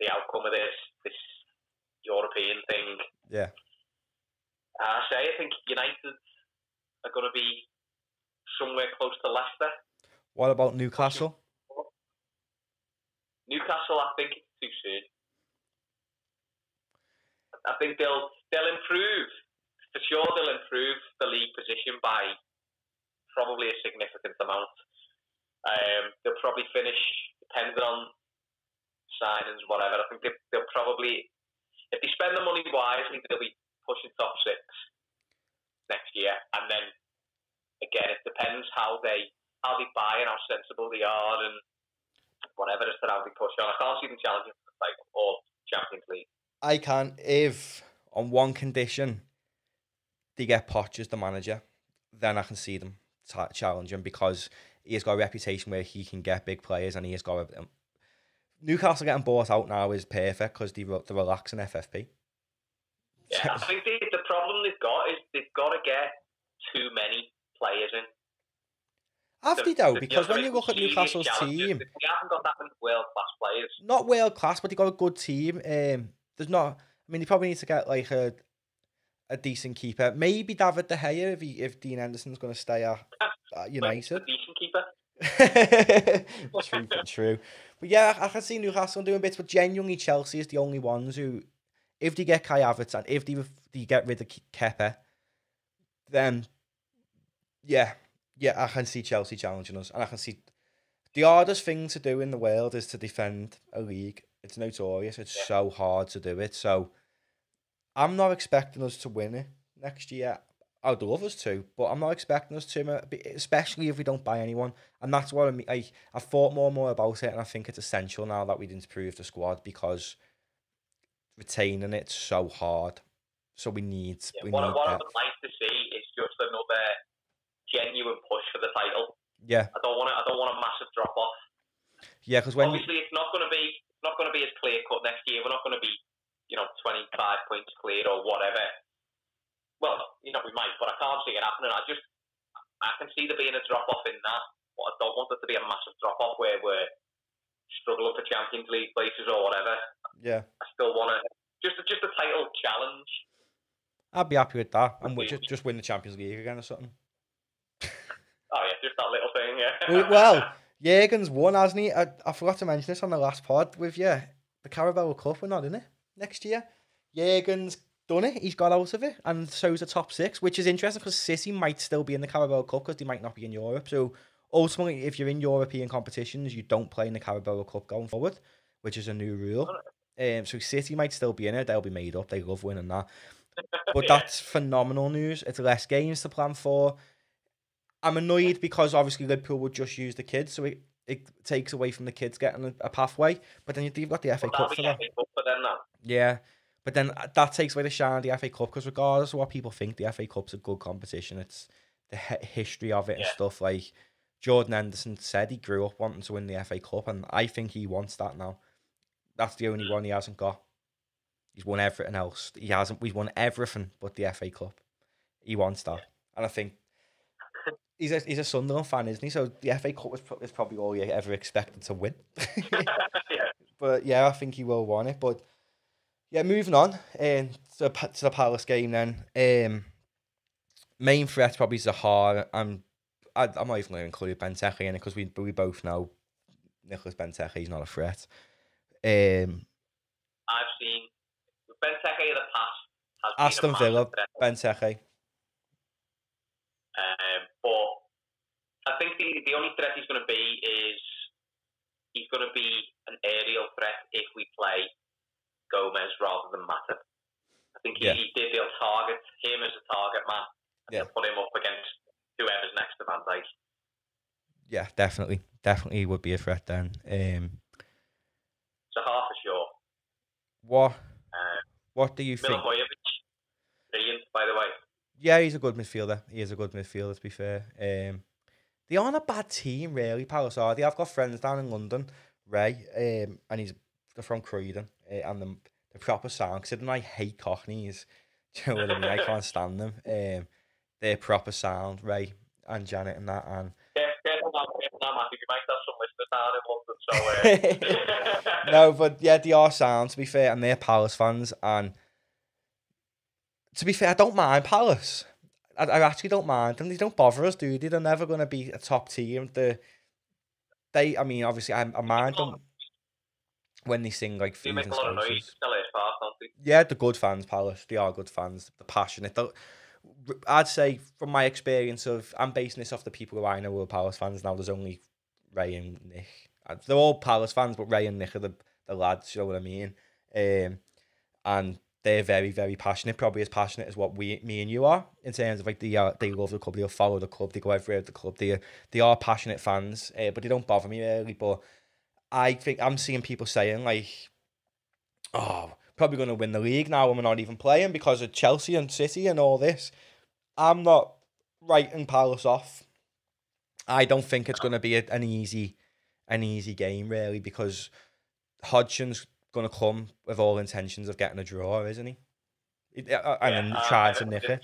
the outcome of this European thing. Yeah. I think United are going to be somewhere close to Leicester. What about Newcastle? Newcastle, I think it's too soon. I think they'll improve. For sure, they'll improve the league position by probably a significant amount. They'll probably finish, depending on signings, whatever. I think they'll probably, if they spend the money wisely, they'll be pushing top 6 next year. And then, again, it depends how they buy and how sensible they are and whatever as to how they push on. I can't see them challenging for the title or Champions League. I can, if on one condition they get Poch as the manager, then I can see them challenging because he has got a reputation where he can get big players and he has got Newcastle getting bought out now is perfect because they're relaxing FFP. Yeah, I think the problem they've got is they've got to get too many players in. Have they though? Because when you look at Newcastle's team, they haven't got that many world-class players. Not world-class, but they've got a good team. There's not. I mean, they probably need to get like a decent keeper. Maybe David De Gea if Dean Henderson's going to stay at United. A decent keeper. True. But yeah, I can see Newcastle doing bits, but genuinely Chelsea is the only ones who, if they get Kai Havertz and if they get rid of Kepa, then yeah, I can see Chelsea challenging us, and I can see the hardest thing to do in the world is to defend a league. It's notorious. It's so hard to do it. So I'm not expecting us to win it next year. I'd love us to, but I'm not expecting us to, especially if we don't buy anyone. And that's what I mean. I've thought more and more about it, and I think it's essential now that we didn't improve the squad because retaining it's so hard. So we need. What I would like to see is just another genuine push for the title. Yeah. I don't want a massive drop off. Yeah, because obviously it's not going to be as clear cut next year. We're not going to be 25 points clear or whatever. Well, we might, but I can't see it happening. I can see there being a drop off in that, but I don't want there to be a massive drop off where we're struggling for Champions League places or whatever. Yeah. I still want to just a title challenge. I'd be happy with that, and we'll just win the Champions League again or something. Oh yeah, just that little thing, yeah. Well, Jürgen's won, hasn't he? I forgot to mention this on the last pod with you. The Carabao Cup, we're not in it next year. Jürgen's done it. He's got out of it, and so's the top 6, which is interesting because City might still be in the Carabao Cup because they might not be in Europe. So ultimately, if you're in European competitions, you don't play in the Carabao Cup going forward, which is a new rule. So City might still be in it. They'll be made up. They love winning that. But that's phenomenal news. It's less games to plan for. I'm annoyed because obviously Liverpool would just use the kids, so it takes away from the kids getting a pathway. But then you've got the FA Cup for that. Yeah, but then that takes away the shine of the FA Cup because regardless of what people think, the FA Cup's a good competition. It's the history of it and stuff. Like Jordan Henderson said, he grew up wanting to win the FA Cup, and I think he wants that now. That's the only one he hasn't got. He's won everything else. He's won everything but the FA Cup. He wants that, and I think. He's a Sunderland fan, isn't he? So the FA Cup is probably all he ever expected to win. But yeah, I think he will want it. But yeah, moving on to the Palace game then. Main threat probably Zaha. I'm not even going to include Benteke in it because we both know Nicholas Benteke is not a threat. I've seen Benteke in the past has Aston been a Villa, massive threat. Benteke. But I think the only threat he's going to be is he's going to be an aerial threat if we play Gomez rather than Mata. I think they'll target him as a target man. And they'll put him up against whoever's next to Van Dijk. Yeah, definitely. Definitely would be a threat then. So half for sure. What do you think? Milivojevic, brilliant, by the way. Yeah, he's a good midfielder. He is a good midfielder, to be fair. They aren't a bad team, really, Palace are they? I've got friends down in London, Ray, and they're from Croydon, and the proper sound, considering I hate Cockneys, do you know what I mean? I can't stand them. They're proper sound, Ray and Janet and that, and... You might have some listeners down in London, so... No, but yeah, they are sound, to be fair, and they're Palace fans, and to be fair, I don't mind Palace. I actually don't mind them. They don't bother us, do they? They're never going to be a top team. I mean, obviously, I mind them when they sing like They make a lot of noise. Yeah, they're good fans, Palace. They are good fans. They're passionate. I'd say, from my experience I'm basing this off the people who I know who are Palace fans now. There's only Ray and Nick. They're all Palace fans, but Ray and Nick are the lads, you know what I mean? And they're very, very passionate, probably as passionate as what me and you are, in terms of like they love the club, they'll follow the club, they go everywhere with the club, they are passionate fans, but they don't bother me really. But I think I'm seeing people saying like, oh, probably going to win the league now and we're not even playing because of Chelsea and City and all this. I'm not writing Palace off. I don't think it's going to be an easy game really, because Hodgson's going to come with all intentions of getting a draw, isn't he? And then trying to nick it.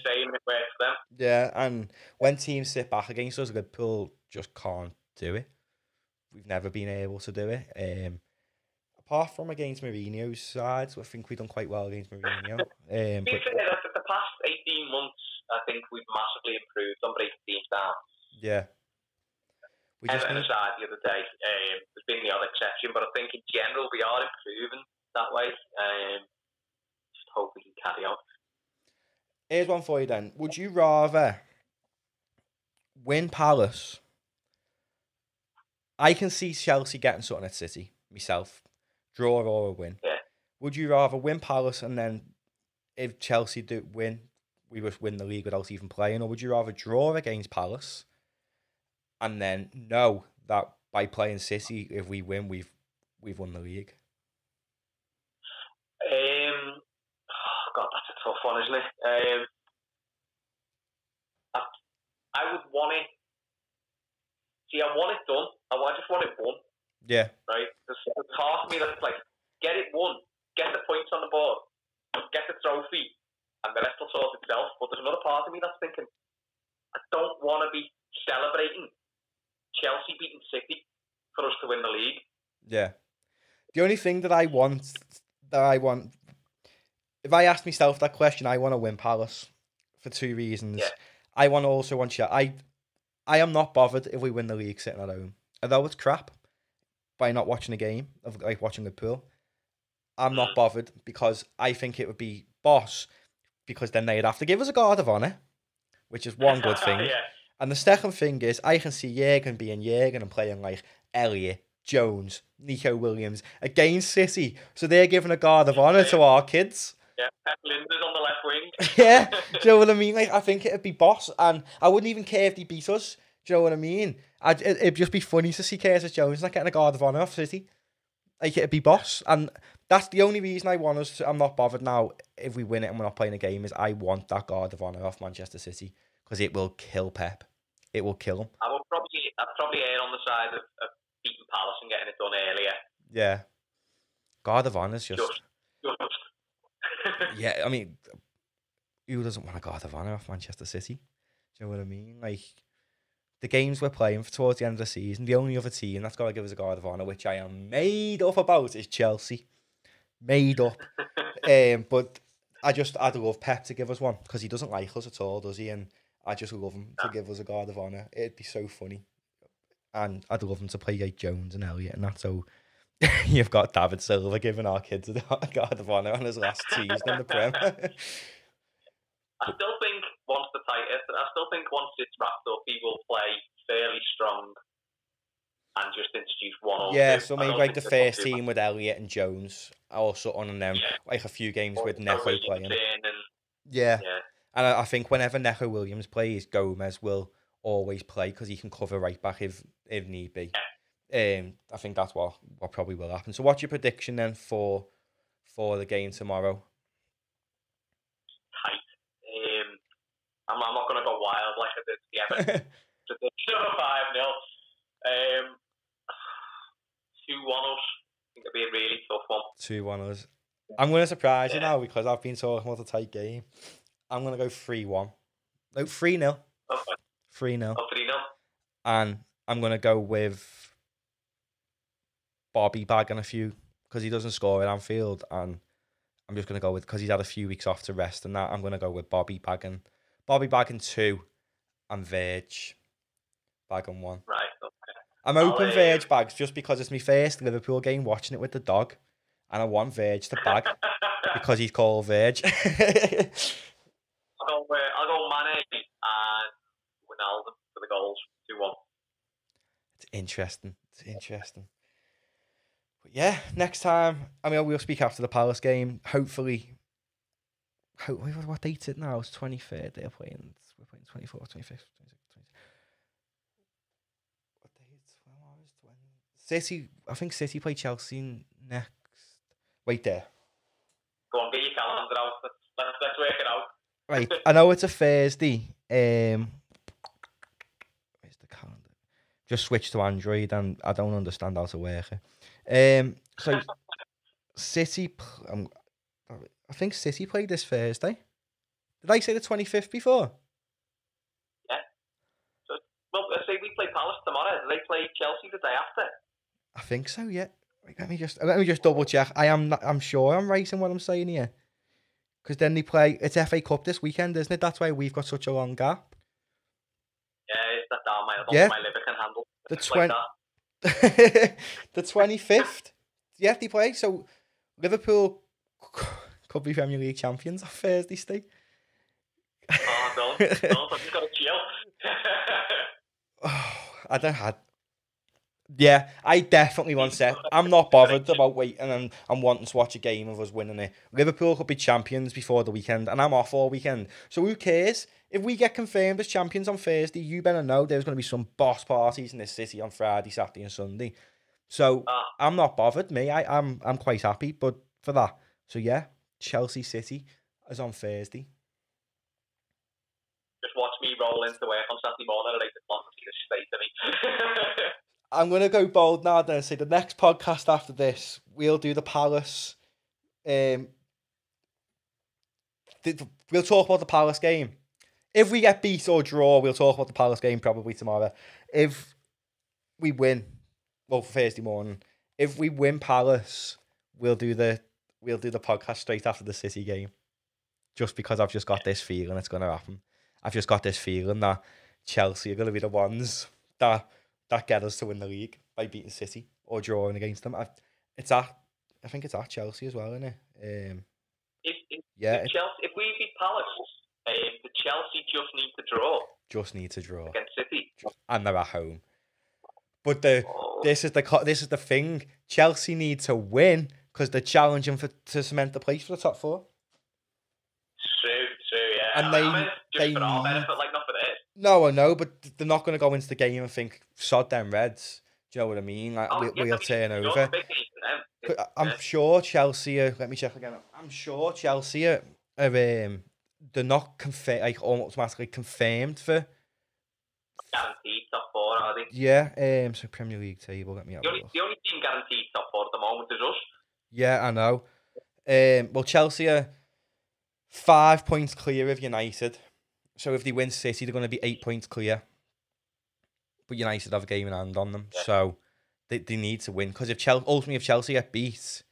Yeah, and when teams sit back against us, Liverpool just can't do it. We've never been able to do it. Apart from against Mourinho's sides, I think we've done quite well against Mourinho. The past 18 months, I think we've massively improved on breaking teams down. Yeah. Everton aside the other day, there's been the odd exception, but I think in general we are improving that way. Just hope we can carry on. Here's one for you then. Would you rather win Palace? I can see Chelsea getting something at City, myself. Draw or a win. Yeah. Would you rather win Palace and then if Chelsea do win, we would win the league without even playing? Or would you rather draw against Palace and then know that by playing City, if we win, we've won the league? God, that's a tough one, isn't it? I would want it. See, I want it done. I just want it won. Yeah. Right? There's half of me that's like, get it won, get the points on the board, get the trophy, and the rest will sort itself. But there's another part of me that's thinking, I don't want to be celebrating Chelsea beating City for us to win the league. Yeah. The only thing that I want, if I ask myself that question, I want to win Palace for two reasons. Yeah. I also want Chelsea. I am not bothered if we win the league sitting at home. Although it's crap by not watching a game, of like watching Liverpool, I'm not bothered because I think it would be boss, because then they'd have to give us a guard of honour, which is one good thing. Yeah. And the second thing is, I can see Jurgen being Jurgen and playing like Elliot, Jones, Nico Williams against City. So they're giving a guard of honour to our kids. Yeah, Linda's on the left wing. Yeah, do you know what I mean? Like, I think it'd be boss, and I wouldn't even care if they beat us. Do you know what I mean? It'd just be funny to see Curtis Jones not getting a guard of honour off City. Like, it'd be boss, and that's the only reason I want us to. I'm not bothered now if we win it and we're not playing a game. Is I want that guard of honour off Manchester City, because it will kill Pep. It will kill him. I'd probably err on the side of beating Palace and getting it done earlier. Yeah, guard of honour is just. Yeah, I mean, who doesn't want a guard of honour off Manchester City? Do you know what I mean? Like, the games we're playing towards the end of the season, the only other team that's got to give us a guard of honour, which I am made up about, is Chelsea. Made up. But I'd love Pep to give us one, because he doesn't like us at all, does he? And I just love him to give us a guard of honour. It'd be so funny. And I'd love him to play like Jones and Elliot and that. So You've got David Silva giving our kids a guard of honour on his last season in the Prem. I still think once it's wrapped up, he will play fairly strong and just introduce one or two. Yeah, so maybe like the first team with Elliott and Jones or something, and then like a few games with Neco playing. Yeah. And I think whenever Neco Williams plays, Gomez will always play because he can cover right back if need be. I think that's what probably will happen. So what's your prediction then for the game tomorrow? Tight. I'm not going to go wild like I did the Everton prediction of 5-0. 2-1 us. I think it'll be a really tough one. 2-1 us. I'm going to surprise you now because I've been talking about a tight game. I'm going to go 3-1. No, 3-0. Okay. 3-0. Oh, 3-0. And I'm going to go with Bobby bagging a few because he doesn't score at Anfield. And I'm just going to go with, because he's had a few weeks off to rest and that, I'm going to go with Bobby bagging 2 and Verge bagging 1. Right, okay. I'm hoping Verge bags just because it's my first Liverpool game watching it with the dog. And I want Verge to bag because he's called Verge. I'll go Mane and Wijnaldum for the goals. 2-1. It's interesting. But yeah, next time, I mean, we'll speak after the Palace game. Hopefully, what date is it now? It's 23rd. We're playing 24th, 25th, 26th. What date? City. I think City play Chelsea next. Wait there. Go on, get your calendar out. Let's work it out. Right, I know it's a Thursday. Where's the calendar? Just switch to Android, and I don't understand how to work it. So City. I think City played this Thursday. Did I say the 25th before? Yeah. So, well, I say we play Palace tomorrow. Do they play Chelsea the day after? I think so. Yeah. Let me just double check. I'm sure I'm right in what I'm saying here. Because then they play. It's FA Cup this weekend, isn't it? That's why we've got such a long gap. Yeah, it's that down. I don't think my liver can handle the 25th. Yeah, they play. So Liverpool could be Premier League champions on Thursday, Ste. Oh, don't. I've just got to chill. I don't have. Yeah, I definitely want set. I'm not bothered about waiting and wanting to watch a game of us winning it. Liverpool could be champions before the weekend, and I'm off all weekend. So who cares? If we get confirmed as champions on Thursday, you better know there's going to be some boss parties in this city on Friday, Saturday and Sunday. So I'm not bothered. I'm quite happy, but for that. So yeah, Chelsea City is on Thursday. Just watch me roll into work on Saturday morning at 8 o'clock and see the state of me. I'm going to go bold now then and say the next podcast after this, we'll do the Palace. We'll talk about the Palace game. If we get beat or draw, we'll talk about the Palace game probably tomorrow. If we win, well, Thursday morning. If we win Palace, we'll do the podcast straight after the City game. Just because I've just got this feeling it's going to happen. I've just got this feeling that Chelsea are going to be the ones that get us to win the league by beating City or drawing against them. I think it's at Chelsea as well, isn't it? If we beat Palace, the Chelsea just need to draw. Just need to draw against City, and they're at home. But this is the thing. Chelsea need to win because they're challenging to cement the place for the top 4. True, yeah. And for our benefit, like not for this. No, I know, but they're not going to go into the game and think, sod them Reds. Do you know what I mean? Like, we'll turn over. I'm sure Chelsea are, let me check again. I'm sure Chelsea are they're not automatically confirmed for guaranteed top 4, are they? Yeah, so Premier League table, let me have the only team guaranteed top 4 at the moment is us. Yeah, I know. Well, Chelsea are 5 points clear of United. So if they win City, they're going to be 8 points clear. But United have a game in hand on them. Yeah. So they need to win. Because if Chelsea get beat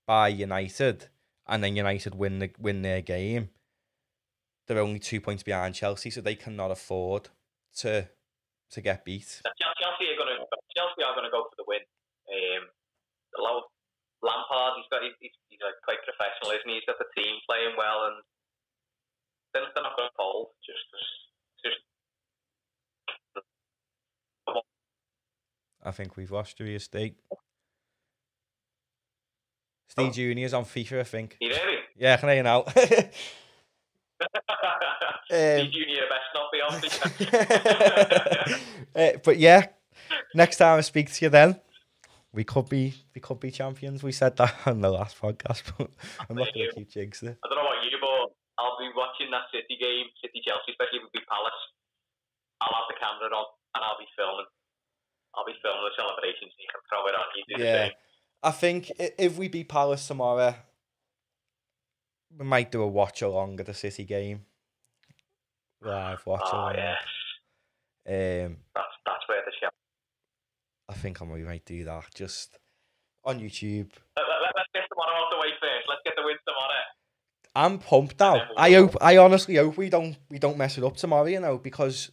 by United and then United win their game, they're only 2 points behind Chelsea. So they cannot afford to get beat. Chelsea are going to go for the win. a lot of Lampard. He's like quite professional, isn't he? He's got the team playing well, and they're not going to fold. Just. I think we've lost you, Ste. Ste Junior's on FIFA, I think. You hear me? Yeah, I can hear you now. Ste Junior best not be on FIFA. But yeah, next time I speak to you, then we could be champions. We said that on the last podcast, but I'm not going to keep jinxing it. I don't know about you, but I'll be watching that City game, City Chelsea, especially if we beat Palace. I'll have the camera on and I'll be filming. I'll be filming the celebrations. You can throw it on. You do the same. I think if we beat Palace tomorrow, we might do a watch along at the City game. Live watch along. Yes. That's where the show. I think we might do that just on YouTube. Let's get tomorrow out the way first. Let's get the win tomorrow. I'm pumped now. I honestly hope we don't mess it up tomorrow, you know, because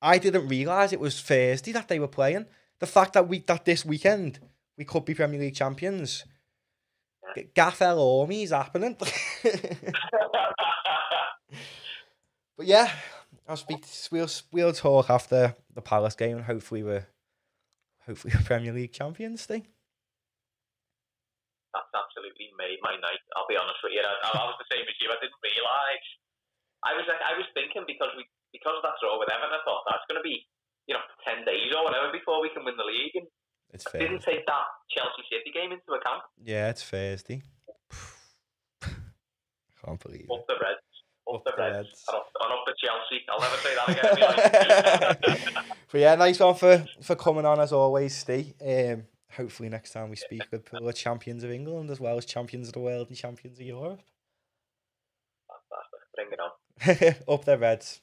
I didn't realise it was Thursday that they were playing. The fact that this weekend we could be Premier League champions. Yeah. Gaff Elormi's happening. But yeah, we'll talk after the Palace game, and hopefully we're Premier League champions, Ste. That's absolutely made my night. I'll be honest with you. I was the same as you. I didn't realise. I was thinking because of that draw with Everton, I thought that's going to be 10 days or whatever before we can win the league. And I didn't take that Chelsea City game into account. Yeah, it's Thursday. I can't believe it. Up the Reds. Up the Reds. And up the Chelsea. I'll never say that again. But yeah, nice one for coming on as always, Ste. Hopefully next time we speak, we're champions of England as well as champions of the world and champions of Europe. Fantastic. Bring it on. Up the Reds.